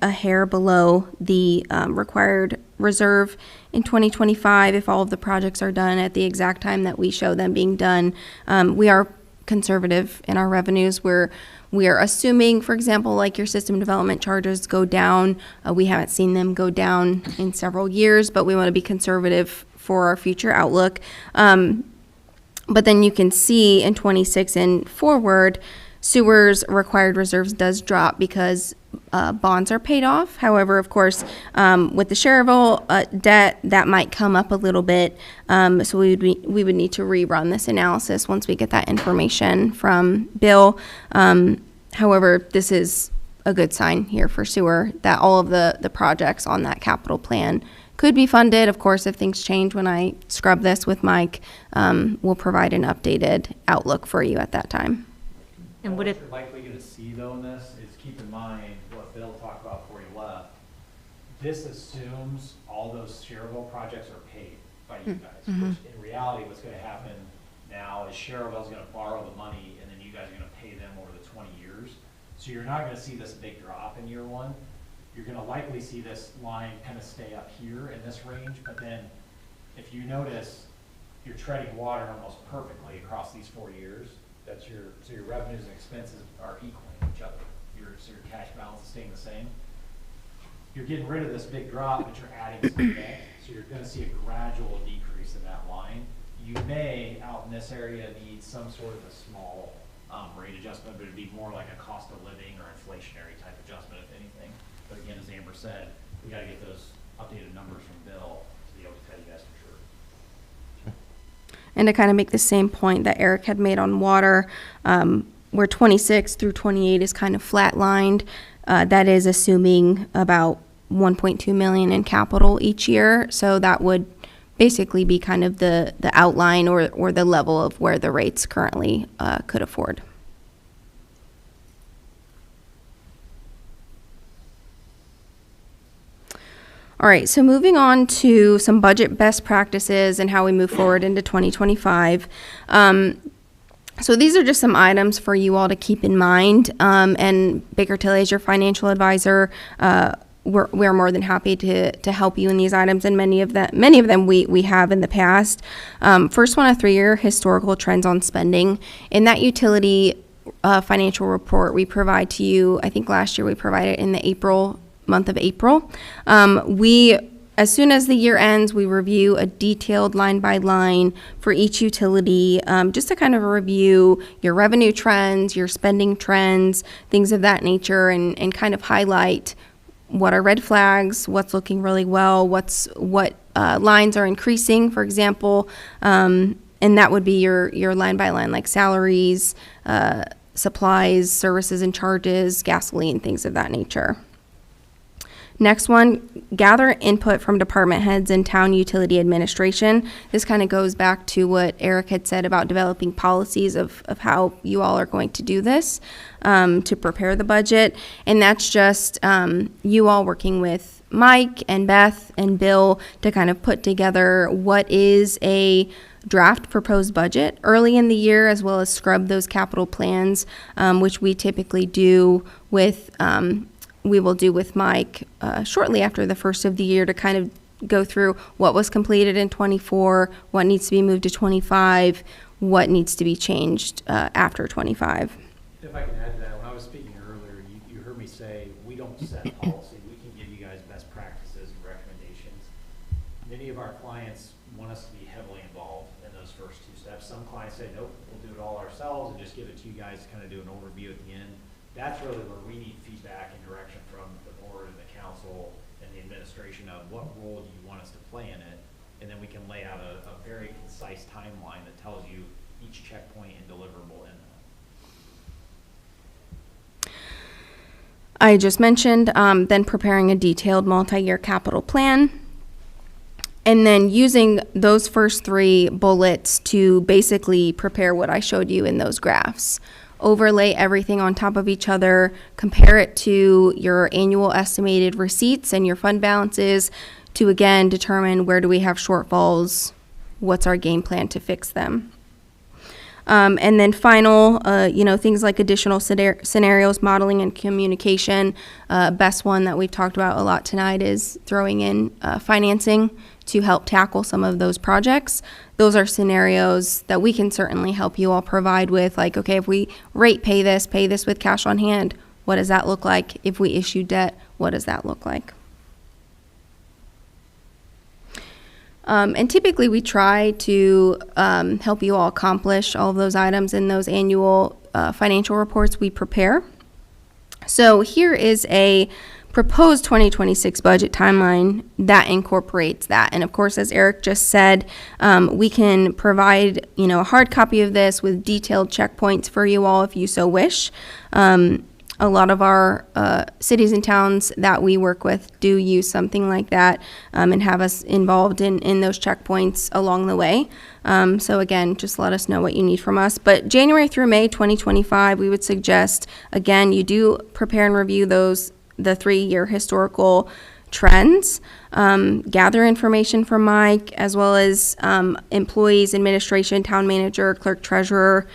a hair below the required reserve in 2025 if all of the projects are done at the exact time that we show them being done. We are conservative in our revenues. We are assuming, for example, like your system development charges go down. We haven't seen them go down in several years, but we want to be conservative for our future outlook. But then you can see in 26 and forward, sewer's required reserves does drop because bonds are paid off. However, of course, with the shareable debt, that might come up a little bit. So we would need to rerun this analysis once we get that information from Bill. However, this is a good sign here for sewer that all of the projects on that capital plan could be funded. Of course, if things change when I scrub this with Mike, we'll provide an updated outlook for you at that time. And would it, What you're likely going to see though in this is keep in mind what Bill talked about before he left. This assumes all those shareable projects are paid by you guys. Which in reality, what's going to happen now is Cherville's going to borrow the money and then you guys are going to pay them over the 20 years. So you're not going to see this big drop in year one. You're going to likely see this line kind of stay up here in this range, but then if you notice, you're treading water almost perfectly across these 4 years. So your revenues and expenses are equaling each other. So your cash balance is staying the same. You're getting rid of this big drop, but you're adding some debt. So you're going to see a gradual decrease in that line. You may, out in this area, need some sort of a small rate adjustment, but it'd be more like a cost of living or inflationary type adjustment, if anything. But again, as Amber said, we got to get those updated numbers from Bill to be able to tell you guys for sure. And to kind of make the same point that Eric had made on water, where 26 through 28 is kind of flatlined, that is assuming about 1.2 million in capital each year. So that would basically be kind of the outline or the level of where the rates currently could afford. All right, so moving on to some budget best practices and how we move forward into 2025. So these are just some items for you all to keep in mind. And Baker Tilly, as your financial advisor, we're more than happy to help you in these items, and many of them we have in the past. First one, a 3-year historical trends on spending. In that utility financial report we provide to you, I think last year we provided in the month of April. As soon as the year ends, we review a detailed line by line for each utility, just to kind of review your revenue trends, your spending trends, things of that nature, and kind of highlight what are red flags, what's looking really well, what lines are increasing, for example, and that would be your line by line, like salaries, supplies, services and charges, gasoline, things of that nature. Next one, gather input from department heads and town utility administration. This kind of goes back to what Eric had said about developing policies of how you all are going to do this to prepare the budget. And that's just you all working with Mike and Beth and Bill to kind of put together what is a draft proposed budget early in the year, as well as scrub those capital plans, which we typically do with we will do with Mike shortly after the first of the year to kind of go through what was completed in 24, what needs to be moved to 25, what needs to be changed after 25. If I can add to that, when I was speaking earlier, you heard me say, we don't set policy, we can give you guys best practices and recommendations. Many of our clients want us to be heavily involved in those first 2 steps. Some clients say, nope, we'll do it all ourselves and just give it to you guys to kind of do an overview at the end. That's really where we need feedback and direction from the board and the council and the administration of what role do you want us to play in it. And then we can lay out a very concise timeline that tells you each checkpoint and deliverable in that. I just mentioned then preparing a detailed multi-year capital plan, and then using those first 3 bullets to basically prepare what I showed you in those graphs. Overlay everything on top of each other, compare it to your annual estimated receipts and your fund balances to again determine where do we have shortfalls, what's our game plan to fix them. And then final, things like additional scenarios, modeling and communication. Best one that we've talked about a lot tonight is throwing in financing to help tackle some of those projects. Those are scenarios that we can certainly help you all provide with, like, okay, if we rate pay this with cash on hand, what does that look like? If we issue debt, what does that look like? And typically we try to help you all accomplish all of those items in those annual financial reports we prepare. So here is a proposed 2026 budget timeline that incorporates that. And of course, as Eric just said, we can provide, a hard copy of this with detailed checkpoints for you all if you so wish. A lot of our cities and towns that we work with do use something like that and have us involved in those checkpoints along the way. So again, just let us know what you need from us. But January through May 2025, we would suggest, again, you do prepare and review the 3-year historical trends, gather information from Mike, as well as employees, administration, town manager, clerk, treasurer,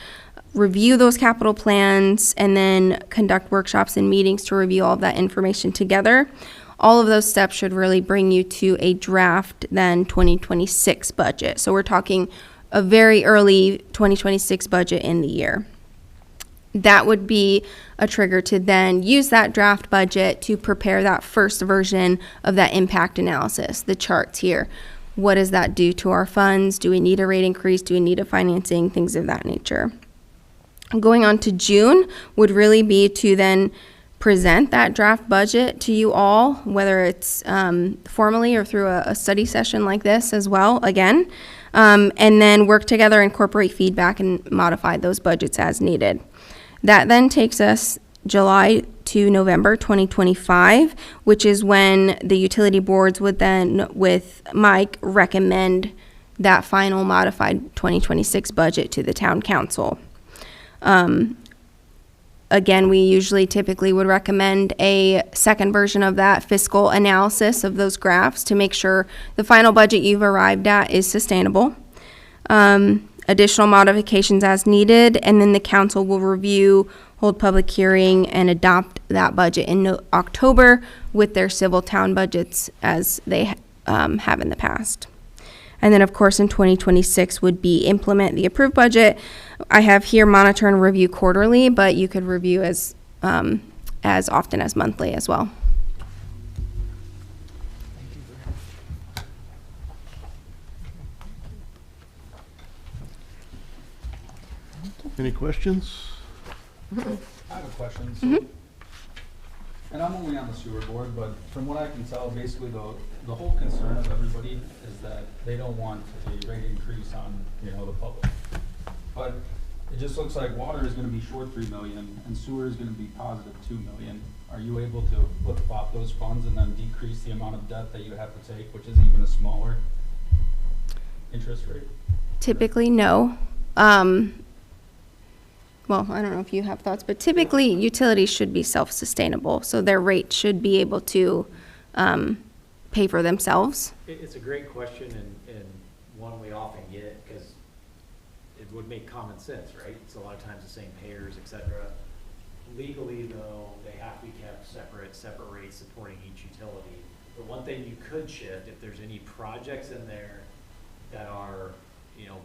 review those capital plans, and then conduct workshops and meetings to review all of that information together. All of those steps should really bring you to a draft then 2026 budget. So we're talking a very early 2026 budget in the year. That would be a trigger to then use that draft budget to prepare that first version of that impact analysis, the charts here. What does that do to our funds? Do we need a rate increase? Do we need a financing? Things of that nature. Going on to June would really be to then present that draft budget to you all, whether it's formally or through a study session like this as well, again, and then work together, incorporate feedback, and modify those budgets as needed. That then takes us July to November 2025, which is when the utility boards would then, with Mike, recommend that final modified 2026 budget to the town council. again, we usually typically would recommend a second version of that fiscal analysis of those graphs to make sure the final budget you've arrived at is sustainable. Additional modifications as needed, and then the council will review, hold public hearing, and adopt that budget in October with their civil town budgets as they have in the past. And then, of course, in 2026 would be implement the approved budget. I have here monitor and review quarterly, but you could review as often as monthly as well. Any questions? I have a question. So, and I'm only on the sewer board, but from what I can tell, basically the whole concern of everybody is that they don't want a rate increase on, the public. But it just looks like water is gonna be short 3 million and sewer is gonna be positive 2 million. Are you able to flip-flop those funds and then decrease the amount of debt that you have to take, which is even a smaller interest rate? Typically, no. Well, I don't know if you have thoughts, but typically utilities should be self-sustainable, so their rate should be able to pay for themselves. It's a great question and one we often get because it would make common sense, right? It's a lot of times the same payers, et cetera. Legally, though, they have to be kept separate rates supporting each utility. But one thing you could shift, if there's any projects in there that are,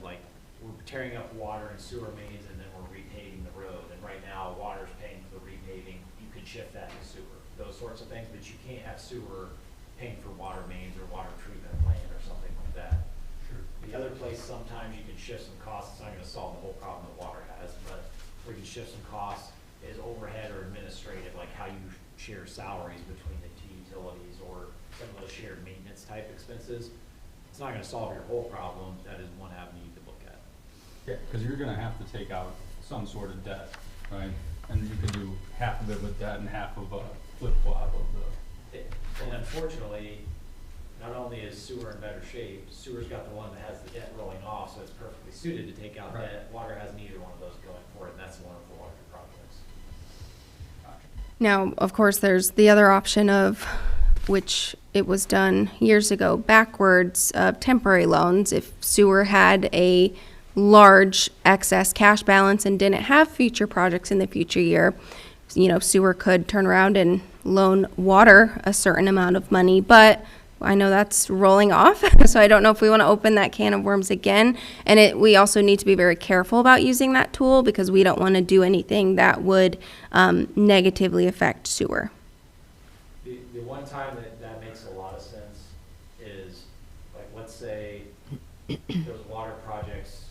like we're tearing up water and sewer mains and then we're repaving the road. And right now, water's paying for the repaving. You could shift that to sewer, those sorts of things. But you can't have sewer paying for water mains or water treatment plant or something like that. Sure. The other place, sometimes you can shift some costs. It's not going to solve the whole problem that water has, but where you can shift some costs is overhead or administrative, like how you share salaries between the two utilities or some of those shared maintenance type expenses. It's not going to solve your whole problem. That is one avenue you could look at. Yeah, because you're gonna have to take out some sort of debt, right? And you could do half of it with debt and half of a flip-flop of the. And unfortunately, not only is sewer in better shape, sewer's got the one that has the debt rolling off, so it's perfectly suited to take out Right. debt. Water has neither one of those going for it, and that's one of the larger projects. Now, of course, there's the other option of, which it was done years ago, backwards, temporary loans. If sewer had a large excess cash balance and didn't have future projects in the future year, sewer could turn around and loan water a certain amount of money, but I know that's rolling off, so I don't know if we want to open that can of worms again. And we also need to be very careful about using that tool because we don't want to do anything that would negatively affect sewer. The one time that makes a lot of sense is, like, let's say those water projects,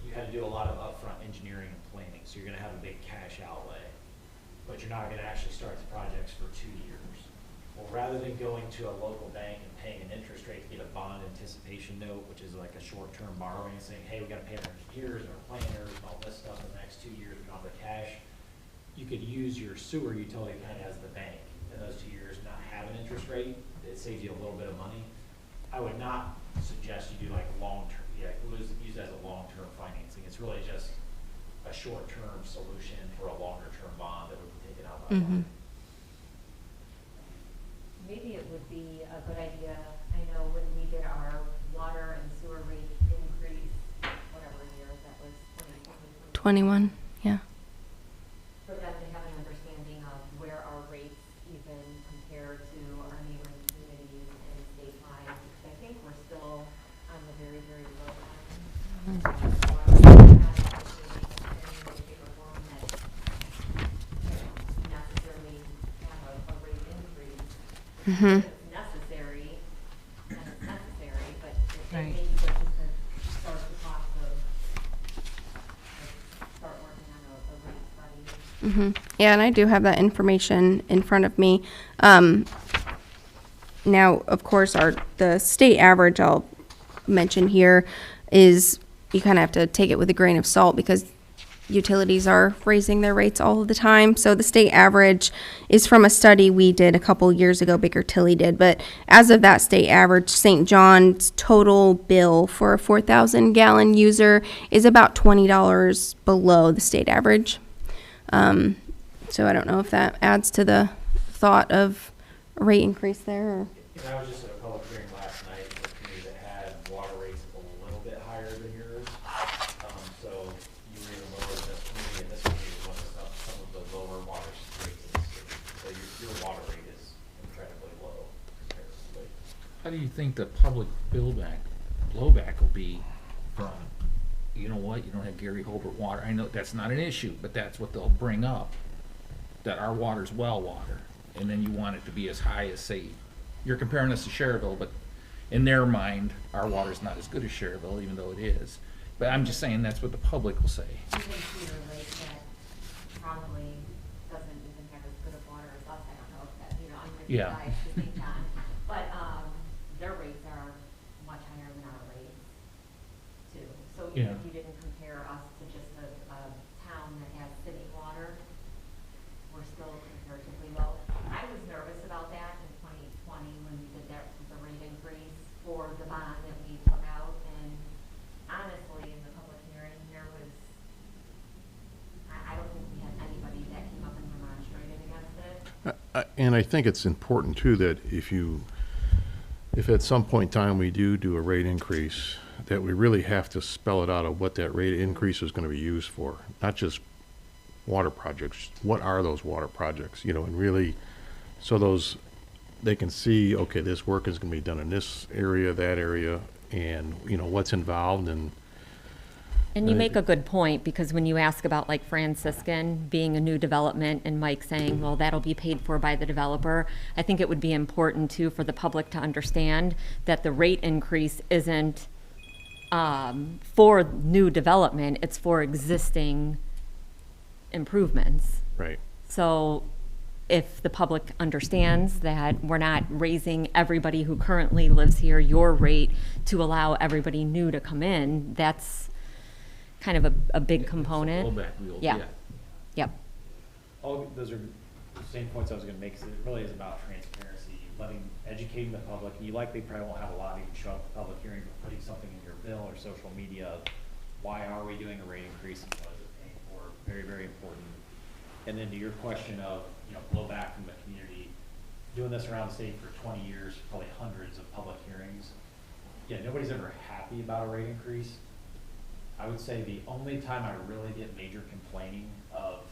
you had to do a lot of upfront engineering and planning, so you're gonna have a big cash outlay, but you're not gonna actually start the projects for 2 years. Well, rather than going to a local bank and paying an interest rate to get a bond anticipation note, which is like a short-term borrowing, and saying, hey, we gotta pay our engineers and our planners and all this stuff in the next 2 years, we don't have the cash, you could use your sewer utility kind of as the bank in those 2 years, not have an interest rate. It saves you a little bit of money. I would not suggest you do like long-term, use it as a long-term financing. It's really just a short-term solution for a longer-term bond that would be taken out by the bank. Maybe it would be a good idea, I know when we did our water and sewer rate increase, whatever year that was, 2020, 21, yeah. for them to have an understanding of where our rates even compare to our neighboring communities and statewide, because I think we're still on the very, very low end. Necessarily have a rate increase. Mm-hmm. If it's necessary, then it's necessary, but it Right. maybe just to start the cost of, start working on a rate study. Yeah, and I do have that information in front of me. Now, of course, the state average I'll mention here is, you kind of have to take it with a grain of salt because utilities are raising their rates all of the time. So the state average is from a study we did a couple years ago, Baker Tilly did. But as of that state average, St. John's total bill for a 4,000 gallon user is about $20 below the state average. So I don't know if that adds to the thought of a rate increase there, or, And I was just at a public hearing last night with a community that had water rates a little bit higher than yours. So you were even lower than this community, and this community is one of some of the lower water rates in the city. So your water rate is incredibly low comparatively. How do you think the public blowback will be from, you know what, you don't have Gary Holbert water? I know that's not an issue, but that's what they'll bring up, that our water's well water, and then you want it to be as high as, say, you're comparing us to Cherville, but in their mind, our water's not as good as Cherville, even though it is. But I'm just saying that's what the public will say. Even Cedar Lake that probably doesn't even have as good of water as us, I don't know if that, I'm with you Yeah. guys to St. John, but, their rates are much higher than our rates too. So even Yeah. if you didn't compare us to just a town that has city water, we're still comparatively low. I was nervous about that in 2020 when we did that, the rate increase for the bond that we took out, and honestly, in the public hearing, there was, I don't think we had anybody that came up and demonstrated against it. And I think it's important too that if at some point in time we do a rate increase, that we really have to spell it out of what that rate increase is gonna be used for, not just water projects. What are those water projects, and really, so they can see, okay, this work is gonna be done in this area, that area, and, what's involved, and And you make a good point, because when you ask about like Franciscan being a new development and Mike saying, well, that'll be paid for by the developer, I think it would be important too for the public to understand that the rate increase isn't for new development, it's for existing improvements. right. So if the public understands that we're not raising everybody who currently lives here your rate to allow everybody new to come in, that's kind of a big component. Blowback we'll Yeah. get. Yep. All, those are the same points I was gonna make, 'cause it really is about transparency, educating the public. You likely probably won't have a lot of you show up at the public hearing, but putting something in your bill or social media, why are we doing a rate increase and what is it paying for? Very, very important. And then to your question of, blowback from the community, doing this around the state for 20 years, probably hundreds of public hearings. Yeah, nobody's ever happy about a rate increase. I would say the only time I really get major complaining of,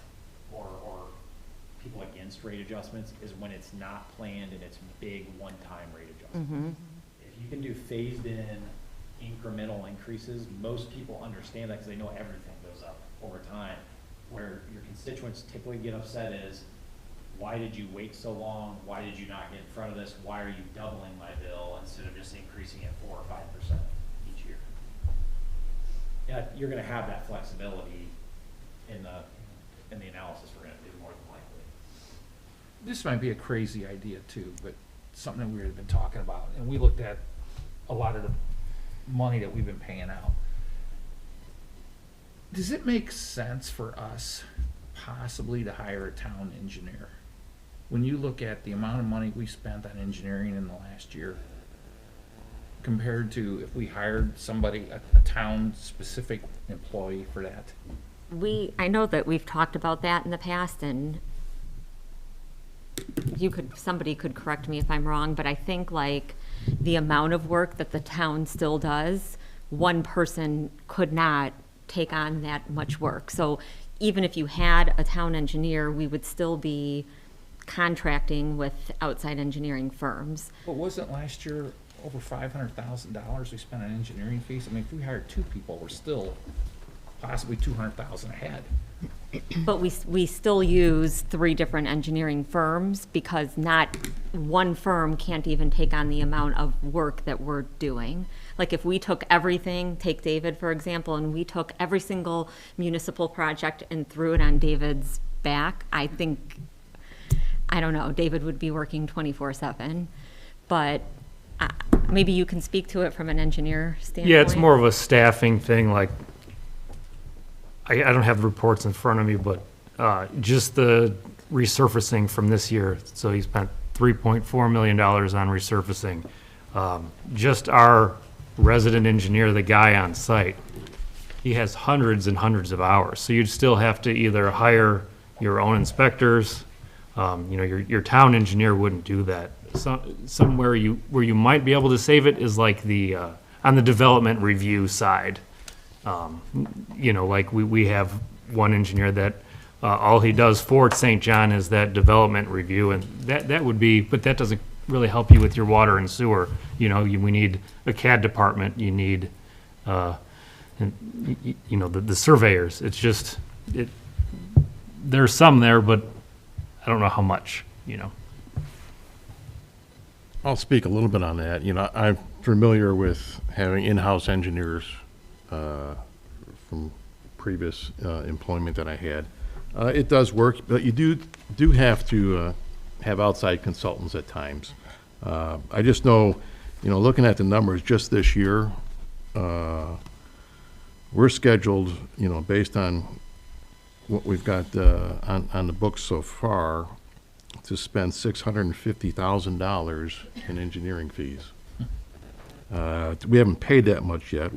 or people against rate adjustments is when it's not planned and it's big one-time rate adjustments. If you can do phased in incremental increases, most people understand that because they know everything goes up over time. Where your constituents typically get upset is, why did you wait so long? Why did you not get in front of this? Why are you doubling my bill instead of just increasing it 4 or 5% each year? Yeah, you're gonna have that flexibility in the analysis we're gonna do more than likely. This might be a crazy idea too, but something that we've been talking about, and we looked at a lot of the money that we've been paying out. Does it make sense for us possibly to hire a town engineer? When you look at the amount of money we spent on engineering in the last year, compared to if we hired somebody, a town-specific employee for that? I know that we've talked about that in the past, and somebody could correct me if I'm wrong, but I think like the amount of work that the town still does, one person could not take on that much work. So even if you had a town engineer, we would still be contracting with outside engineering firms. But wasn't last year over $500,000 we spent on engineering fees? I mean, if we hired 2 people, we're still possibly $200,000 ahead. But we still use 3 different engineering firms because not one firm can't even take on the amount of work that we're doing. Like if we took everything, take David for example, and we took every single municipal project and threw it on David's back, I don't know, David would be working 24/7. But maybe you can speak to it from an engineer standpoint. Yeah, it's more of a staffing thing, like, I don't have the reports in front of me, but just the resurfacing from this year, so he spent $3.4 million on resurfacing. Just our resident engineer, the guy on site, he has hundreds and hundreds of hours, so you'd still have to either hire your own inspectors. You know, your town engineer wouldn't do that. Somewhere where you might be able to save it is like on the development review side. You know, like we have one engineer that all he does for St. John is that development review, and that would be, but that doesn't really help you with your water and sewer. You know, we need a CAD department, you need, you know, the surveyors. It's just, there's some there, but I don't know how much, you know. I'll speak a little bit on that. You know, I'm familiar with having in-house engineers from previous employment that I had. It does work, but you do have to have outside consultants at times. I just know, you know, looking at the numbers just this year, we're scheduled, you know, based on what we've got on the books so far, to spend $650,000 in engineering fees. We haven't paid that much yet.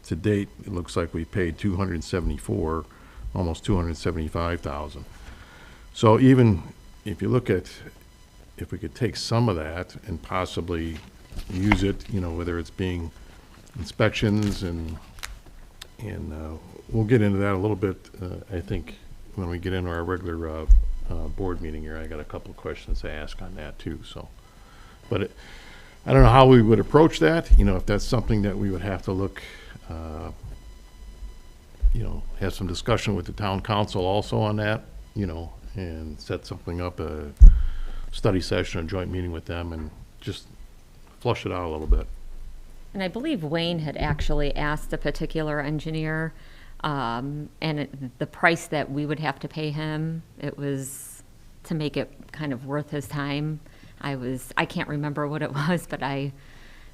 To date, it looks like we paid 274, almost 275,000. So even if you look at, if we could take some of that and possibly use it, you know, whether it's being inspections and we'll get into that a little bit, I think, when we get into our regular board meeting here. I got a couple of questions to ask on that too, so. But I don't know how we would approach that, you know, if that's something that we would have to look, you know, have some discussion with the town council also on that, you know, and set something up, a study session, a joint meeting with them, and just flush it out a little bit. And I believe Wayne had actually asked a particular engineer, and the price that we would have to pay him, it was to make it kind of worth his time. I can't remember what it was, but I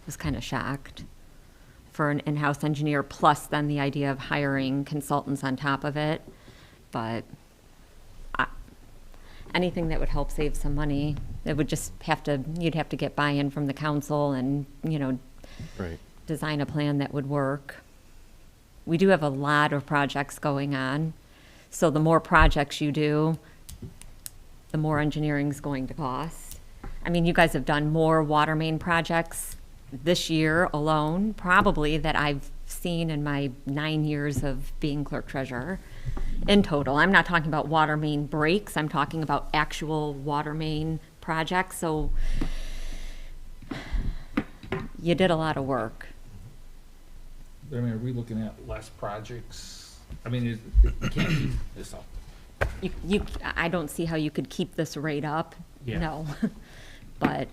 was kind of shocked for an in-house engineer, plus then the idea of hiring consultants on top of it. But anything that would help save some money, it would just you'd have to get buy-in from the council and, you know, Right. design a plan that would work. We do have a lot of projects going on, so the more projects you do, the more engineering's going to cost. I mean, you guys have done more water main projects this year alone, probably, that I've seen in my 9 years of being clerk treasurer in total. I'm not talking about water main breaks, I'm talking about actual water main projects, so you did a lot of work. I mean, are we looking at less projects? I mean, you can't keep this up. I don't see how you could keep this rate up, Yeah. no. But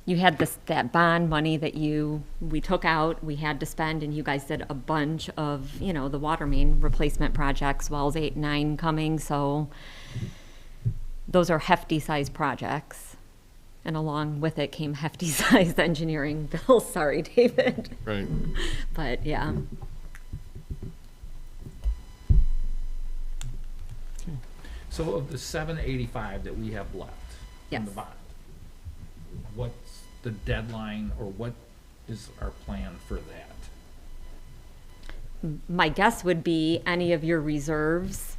you had that bond money that we took out, we had to spend, and you guys did a bunch of, you know, the water main replacement projects, wells 8 and 9 coming, so those are hefty sized projects. And along with it came hefty sized engineering bills, sorry, David. Right. But, yeah. So of the 785 that we have left in the Yes. bond, what's the deadline, or what is our plan for that? My guess would be any of your reserves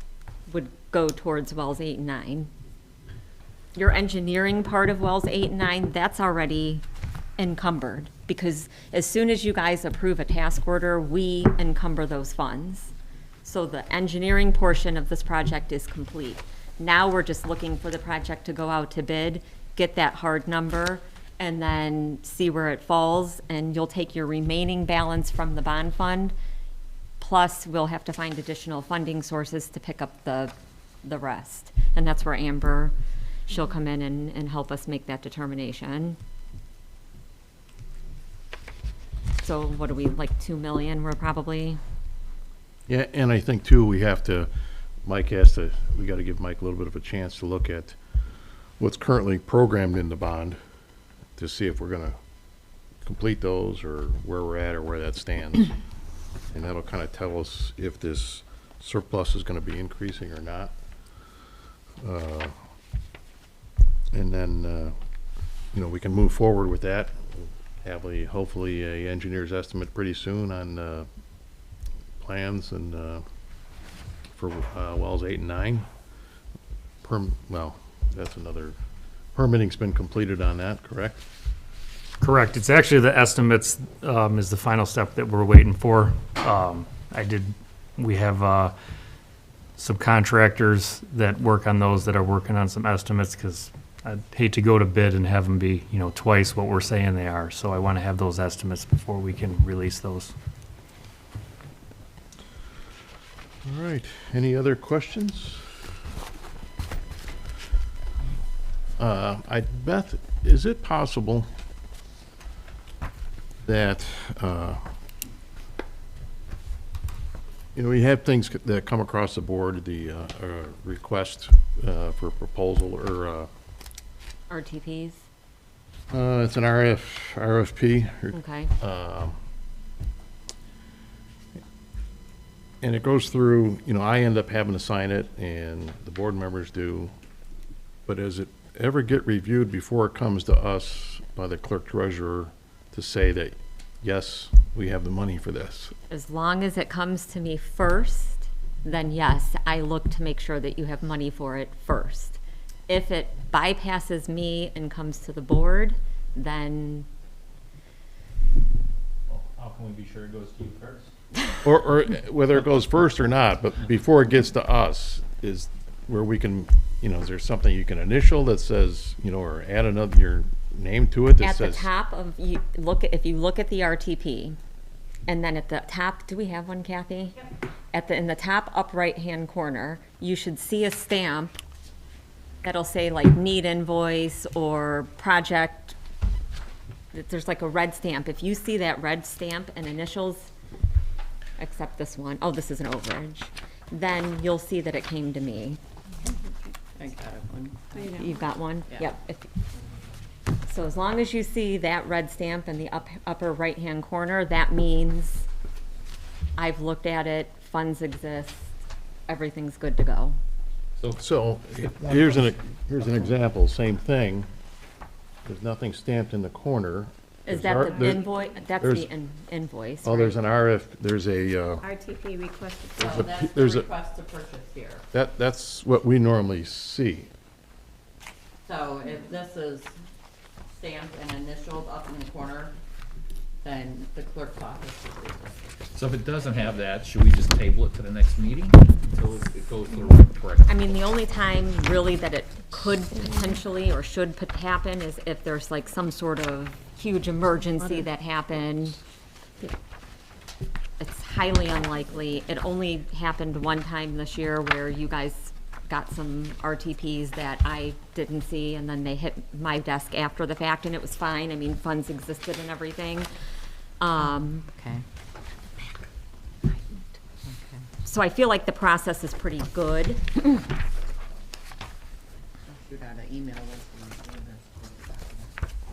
would go towards wells 8 and 9. Your engineering part of wells 8 and 9, that's already encumbered, because as soon as you guys approve a task order, we encumber those funds. So the engineering portion of this project is complete. Now we're just looking for the project to go out to bid, get that hard number, and then see where it falls, and you'll take your remaining balance from the bond fund, plus we'll have to find additional funding sources to pick up the rest. And that's where Amber, she'll come in and help us make that determination. So what are we, like 2 million, we're probably, Yeah, and I think too, we got to give Mike a little bit of a chance to look at what's currently programmed in the bond to see if we're gonna complete those, or where we're at, or where that stands. And that'll kind of tell us if this surplus is gonna be increasing or not. And then, you know, we can move forward with that. Have hopefully a engineer's estimate pretty soon on plans and for wells 8 and 9. Well, that's another, permitting's been completed on that, correct? Correct. It's actually the estimates is the final step that we're waiting for. We have some contractors that work on those that are working on some estimates because I'd hate to go to bid and have them be, twice what we're saying they are. So I want to have those estimates before we can release those. All right, any other questions? Beth, is it possible that, we have things that come across the board, the request for proposal or RTPs, it's an RFP. okay. And it goes through, I end up having to sign it and the board members do. But does it ever get reviewed before it comes to us by the clerk treasurer to say that, yes, we have the money for this? As long as it comes to me first, then yes, I look to make sure that you have money for it first. If it bypasses me and comes to the board, then Well, how can we be sure it goes to you first? Or whether it goes first or not, but before it gets to us is where we can, is there something you can initial that says, or add another, your name to it that at the says? top of, if you look at the RTP, and then at the top, do we have one, Kathy? Yep. In the top up right-hand corner, you should see a stamp that'll say like need invoice or project. There's like a red stamp. If you see that red stamp and initials, except this one, oh, this is an overage, then you'll see that it came to me. I got it one. You've got one? Yeah. Yep. So as long as you see that red stamp in the upper right-hand corner, that means I've looked at it, funds exist, everything's good to go. So here's an example, same thing. There's nothing stamped in the corner. Is There's that the invoice? That's there's- the invoice, Oh, there's right? an there's a, RTP requested. There's So a- that's the there's a- request to purchase here. that's what we normally see. So if this is stamped and initialed up in the corner, then the clerk's office will do this. So if it doesn't have that, should we just table it to the next meeting until it goes through the correct? I mean, the only time really that it could potentially or should happen is if there's like some sort of huge emergency that happened. It's highly unlikely. It only happened one time this year where you guys got some RTPs that I didn't see, and then they hit my desk after the fact, and it was fine. I mean, funds existed and everything. Okay. So I feel like the process is pretty good. Shoot out an email with them.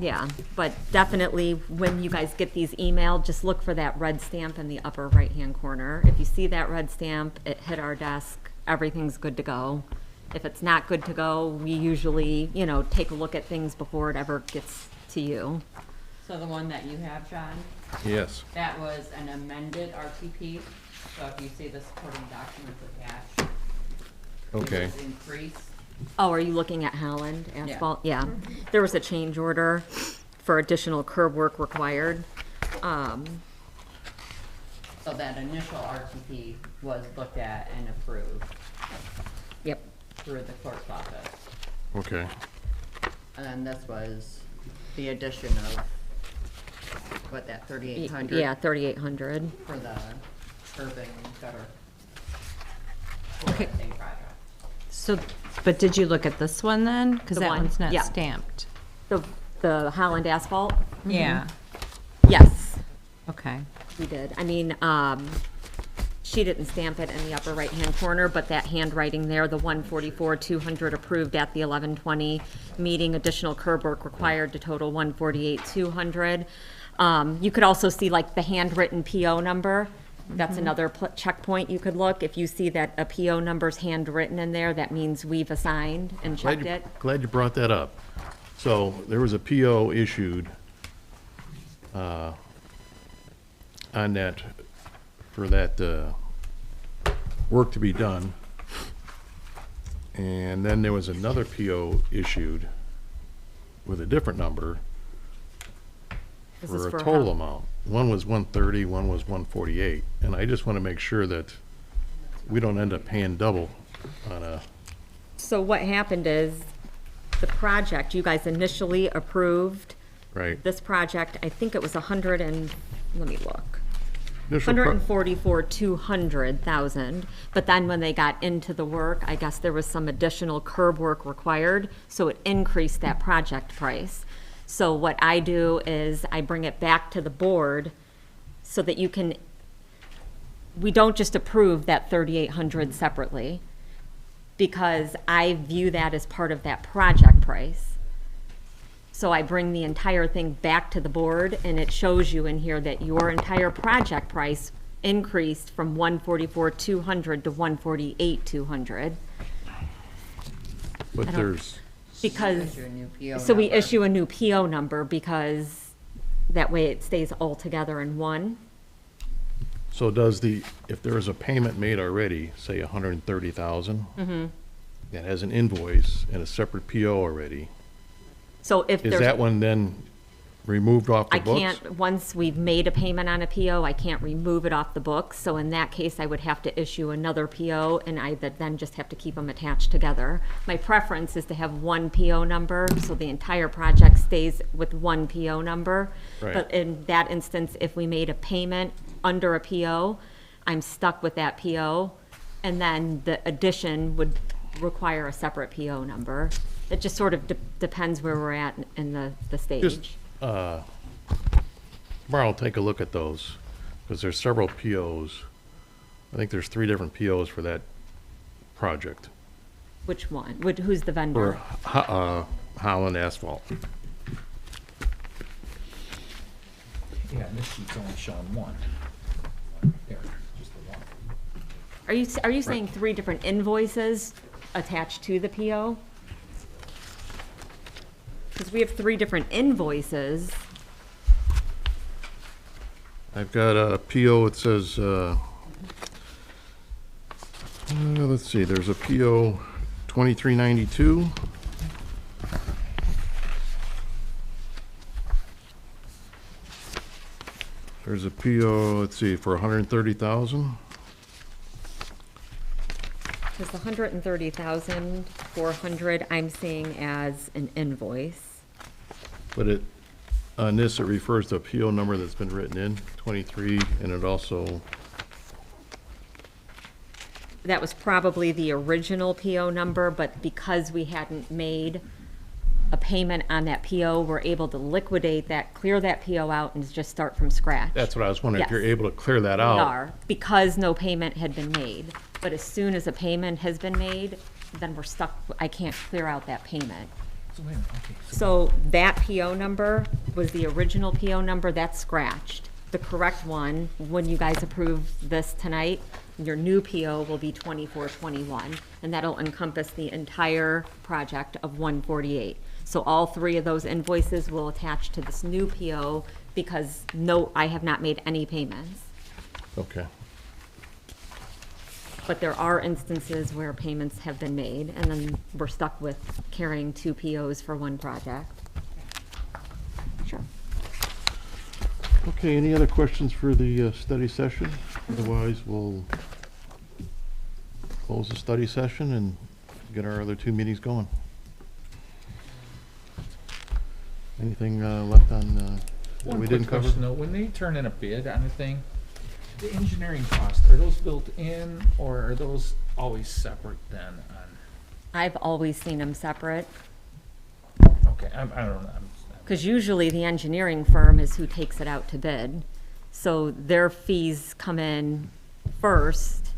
Yeah, but definitely when you guys get these emailed, just look for that red stamp in the upper right-hand corner. If you see that red stamp, it hit our desk, everything's good to go. If it's not good to go, we usually, take a look at things before it ever gets to you. So the one that you have, John, Yes. that was an amended RTP. So if you see the supporting documents attached, Okay. it was increased. Oh, are you looking at Holland asphalt? Yeah. There was a change order for additional curb work required. So that initial RTP was looked at and approved Yep. through the clerk's office. Okay. And then this was the addition of, what, that 3,800? Yeah, 3,800. For the curb and gutter. For that same project. So, but did you look at this one then? Because The that one- one's not yeah. stamped. The Holland asphalt? Yeah, Yes, okay. we did. I mean, she didn't stamp it in the upper right-hand corner, but that handwriting there, the 144,200 approved at the 11/20 meeting, additional curb work required to total 148,200. You could also see like the handwritten PO number. That's another checkpoint you could look. If you see that a PO number's handwritten in there, that means we've assigned and checked it. Glad you brought that up. So there was a PO issued on that, for that work to be done. And then there was another PO issued with a different number This is for a for total how- amount. One was 130, one was 148. And I just want to make sure that we don't end up paying double on a, So what happened is, the project, you guys initially approved right? this project, I think it was 100 and, let me look. Initial pro- 200,000, but then when they got into the work, I guess there was some additional curb work required, so it increased that project price. So what I do is I bring it back to the board so that you can, we don't just approve that 3,800 separately, because I view that as part of that project price. So I bring the entire thing back to the board, and it shows you in here that your entire project price increased from 144,200 to 148,200. But I don't- there's, Because, Issue a new PO so we number. issue a new PO number because that way it stays all together in one. so does the, if there is a payment made already, say 130,000, that has an invoice and a separate PO already, So if is there's. that one then removed off the I books? can't, once we've made a payment on a PO, I can't remove it off the books. So in that case, I would have to issue another PO, and I then just have to keep them attached together. My preference is to have one PO number, so the entire project stays with one PO number. Right. But in that instance, if we made a payment under a PO, I'm stuck with that PO, and then the addition would require a separate PO number. It just sort of depends where we're at in the Just, stage. tomorrow I'll take a look at those, because there's several POs. I think there's 3 different POs for that project, Which one? Who's the for vendor? Holland Asphalt. Yeah, and this sheet's only showing one. There, just the one. Are you saying 3 different invoices attached to the PO? Because we have 3 different invoices. I've got a PO, it says, let's see, there's a PO 2392. There's a PO, let's see, for 130,000. Because the 130,400 I'm seeing as an invoice. But it, on this, it refers to a PO number that's been written in, 23, and it also, That was probably the original PO number, but because we hadn't made a payment on that PO, we're able to liquidate that, clear that PO out, and just start from scratch. that's what I was wondering, if you're Yes. able to clear that We out. are, because no payment had been made. But as soon as a payment has been made, then we're stuck, I can't clear out that payment. So wait a minute, okay, so So that PO number was the original PO number, that's scratched. The correct one, when you guys approve this tonight, your new PO will be 2421, and that'll encompass the entire project of 148. So all 3 of those invoices will attach to this new PO because no, I have not made any payments. Okay. But there are instances where payments have been made, and then we're stuck with carrying 2 POs for one project. Sure. Okay, any other questions for the study session? Otherwise, we'll close the study session and get our other 2 meetings going. Anything left on, that one we quick didn't cover? question though, when they turn in a bid on a thing, the engineering costs, are those built in or are those always separate then on, I've always seen them separate, okay, I don't know, because usually the engineering firm is who takes it out to bid. So their fees come in first,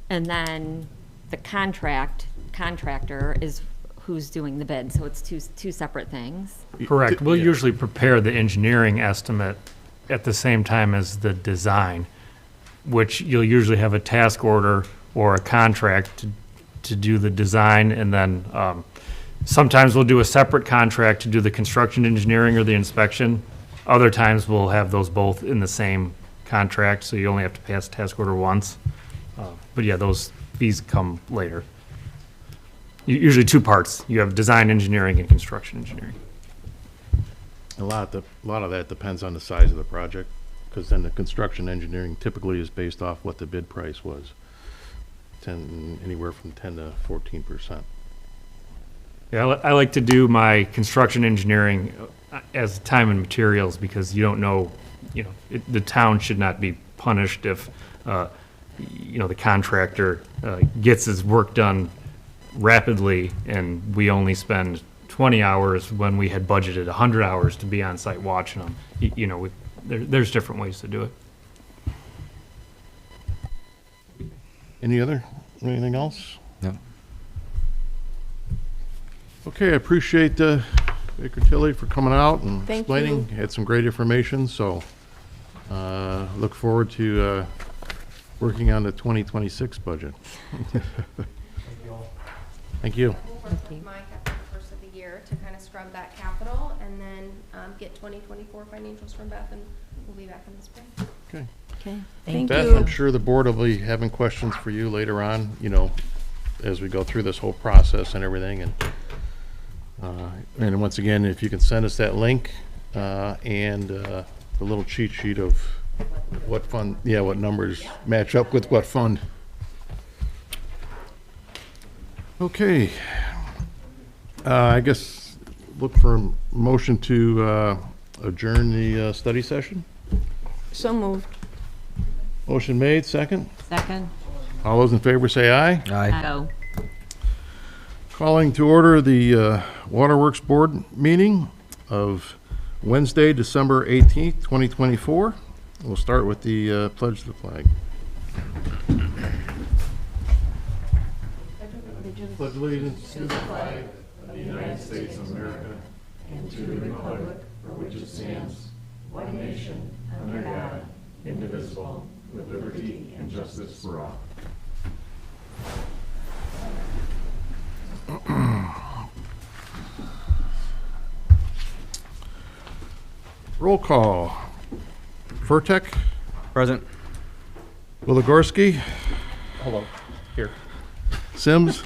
and then the contractor is who's doing the bid, so it's two separate things. Correct. We'll Yeah. usually prepare the engineering estimate at the same time as the design, which you'll usually have a task order or a contract to do the design, and then sometimes we'll do a separate contract to do the construction engineering or the inspection. Other times we'll have those both in the same contract, so you only have to pass task order once. But yeah, those fees come later. usually two parts. You have design engineering and construction engineering. A lot of that depends on the size of the project, because then the construction engineering typically is based off what the bid price was. Anywhere from 10 to 14%. Yeah, I like to do my construction engineering as time and materials, because you don't know, the town should not be punished if, the contractor gets his work done rapidly and we only spend 20 hours when we had budgeted 100 hours to be on site watching them. There's different ways to do it. Anything else? No. Okay, I appreciate Baker Tilly for coming out and Thank explaining. Had some great information, so look forward to working on the 2026 budget. Thank you. We'll work with Mike after the first of the year to kind of scrub that capital and then get 2024 financials from Beth, and we'll be back in the spring. Okay. Okay, thank Beth, you. I'm sure the board will be having questions for you later on, as we go through this whole process and everything. And once again, if you can send us that link and the little cheat sheet of what fund, what numbers match up with what fund. Okay. I guess look for a motion to adjourn the study session. So moved. Motion made, second. Second. All those in favor say aye. Aye. Go. Calling to order the Waterworks Board meeting of Wednesday, December 18th, 2024. We'll start with the pledge to the flag. Pledge allegiance to the flag of the United States of America and to the republic for which it stands, one nation, under God, indivisible, with liberty and justice for all. Roll call. Furtek, Present. Willigorski, Hello, here. Sims,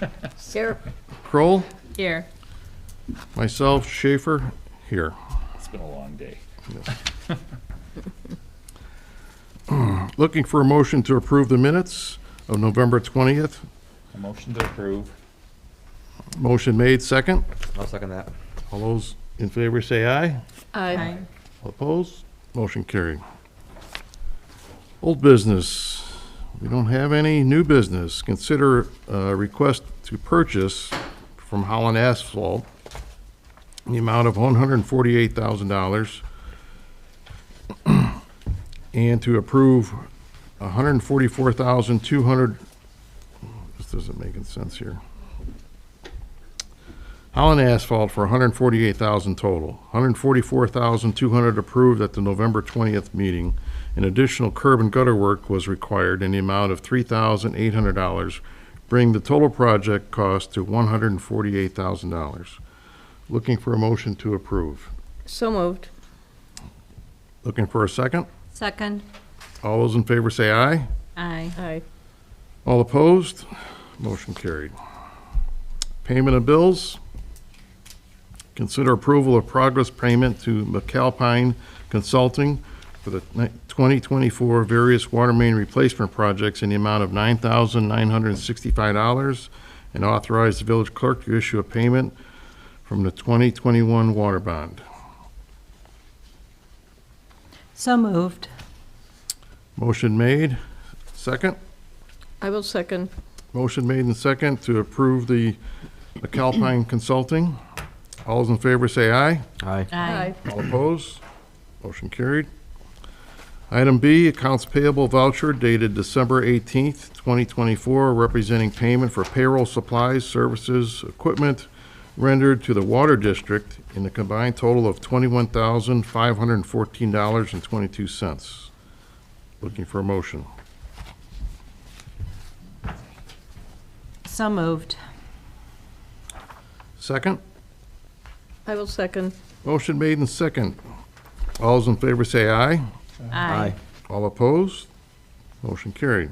Here. Kroll, Here. myself, Schaefer, here. It's been a long day. Looking for a motion to approve the minutes of November 20th. A motion to approve. Motion made, second. I'll second that. All those in favor say aye. Aye. All opposed? Motion carried. Old business. We don't have any new business. Consider a request to purchase from Holland Asphalt in the amount of $148,000 and to approve $144,200. This doesn't make any sense here. Holland Asphalt for $148,000 total. $144,200 approved at the November 20th meeting. An additional curb and gutter work was required in the amount of $3,800, bringing the total project cost to $148,000. Looking for a motion to approve. So moved. Looking for a second? Second. All those in favor say aye. Aye. Aye. All opposed? Motion carried. Payment of bills. Consider approval of progress payment to McAlpine Consulting for the 2024 various water main replacement projects in the amount of $9,965 and authorize the village clerk to issue a payment from the 2021 water bond. So moved. Motion made. Second. I will second. Motion made and second to approve the McAlpine Consulting. All those in favor say aye. Aye. Aye. All opposed? Motion carried. Item B, accounts payable voucher dated December 18th, 2024, representing payment for payroll supplies, services, equipment rendered to the Water District in a combined total of $21,514.22. Looking for a motion. So moved. Second? I will second. Motion made and second. All those in favor say aye. Aye. All opposed? Motion carried.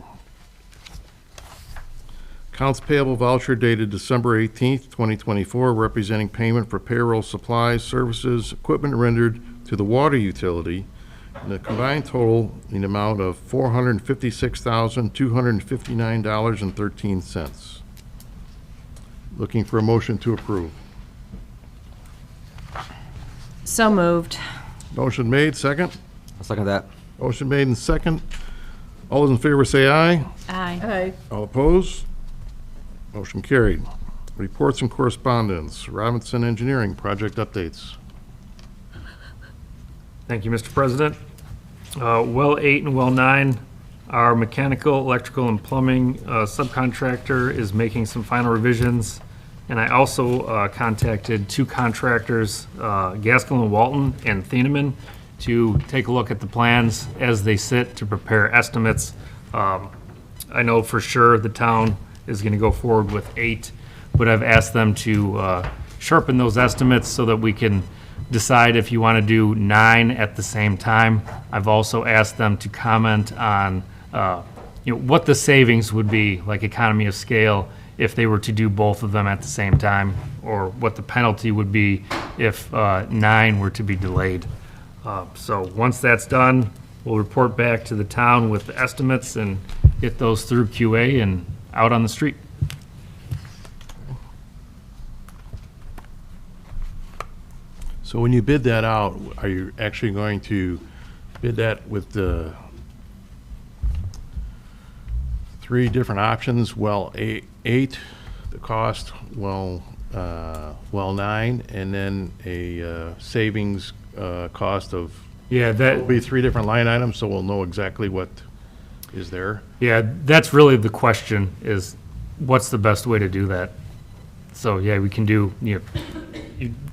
Accounts payable voucher dated December 18th, 2024, representing payment for payroll supplies, services, equipment rendered to the water utility, and the combined total in the amount of $456,259.13. Looking for a motion to approve. So moved. Motion made, second. I'll second that. Motion made and second. All those in favor say aye. Aye. All opposed? Motion carried. Reports and correspondence. Robinson Engineering, project updates. Thank you, Mr. President. Well 8 and well 9, our mechanical, electrical, and plumbing subcontractor is making some final revisions. And I also contacted 2 contractors, Gaskell and Walton and Thieneman, to take a look at the plans as they sit to prepare estimates. I know for sure the town is going to go forward with 8, but I've asked them to sharpen those estimates so that we can decide if you want to do 9 at the same time. I've also asked them to comment on what the savings would be, like economy of scale, if they were to do both of them at the same time, or what the penalty would be if 9 were to be delayed. So once that's done, we'll report back to the town with the estimates and get those through QA and out on the street. So when you bid that out, are you actually going to bid that with the 3 different options? Well, 8, the cost, well 9, and then a savings cost of, Yeah, it'll be 3 different line items, so we'll know exactly what is there. Yeah, that's really the question, is what's the best way to do that? So, yeah, we can do, you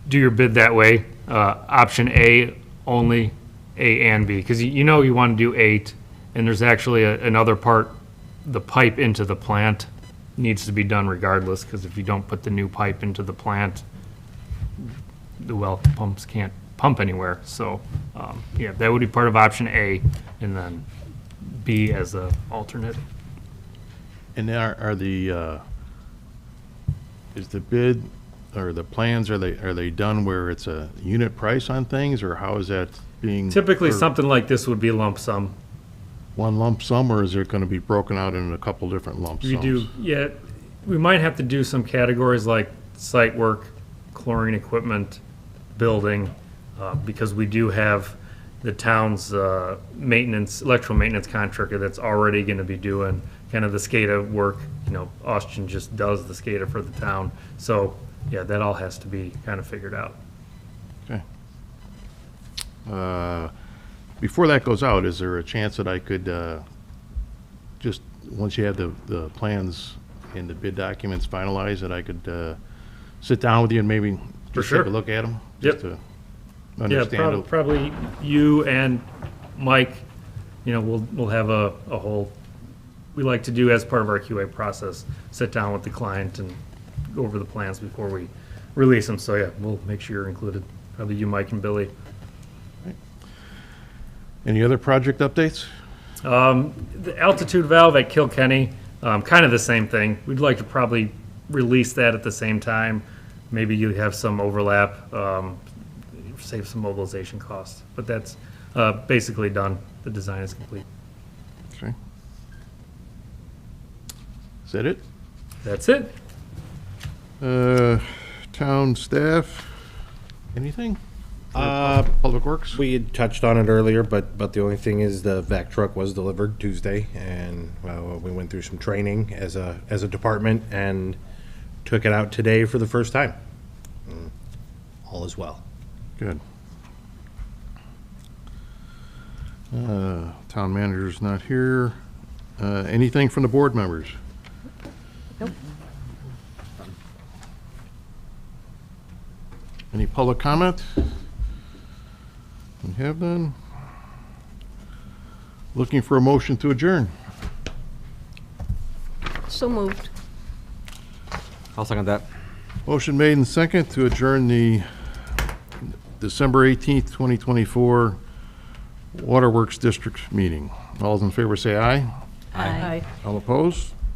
do your bid that way. Option A, only A and B, because you want to do 8, and there's actually another part, the pipe into the plant needs to be done regardless, because if you don't put the new pipe into the plant, the well pumps can't pump anywhere. So, yeah, that would be part of option A, and then B as a alternate. And are the, is the bid, or the plans, are they done where it's a unit price on things, or how is that being? Typically, or something like this would be lump sum. one lump sum, or is it going to be broken out in a couple different lump sums? We do, yeah, we might have to do some categories like site work, chlorine equipment, building, because we do have the town's maintenance, electrical maintenance contractor that's already going to be doing kind of the SCADA work. Austin just does the SCADA for the town. So, yeah, that all has to be kind of figured out. Okay. Before that goes out, is there a chance that I could, just, once you have the plans and the bid documents finalized, that I could sit down with you and maybe just sure. take a look at them? Yep. Just to Yeah, understand. probably you and Mike, we'll have a whole, we like to do as part of our QA process, sit down with the client and go over the plans before we release them. So, yeah, we'll make sure you're included. Probably you, Mike, and Billy. Any other project updates? The altitude valve at Kilkenny, kind of the same thing. We'd like to probably release that at the same time. Maybe you have some overlap, save some mobilization costs. But that's basically done. The design is complete. Okay. Is that it? That's it. Town staff, anything? Public Works? We had touched on it earlier, but the only thing is the vac truck was delivered Tuesday, and we went through some training as a department and took it out today for the first time. All is well. Good. Town manager's not here. Anything from the board members? Nope. Any public comment? We have none. Looking for a motion to adjourn. So moved. I'll second that. Motion made and second to adjourn the December 18th, 2024 Waterworks District meeting. All those in favor say aye. Aye. All opposed?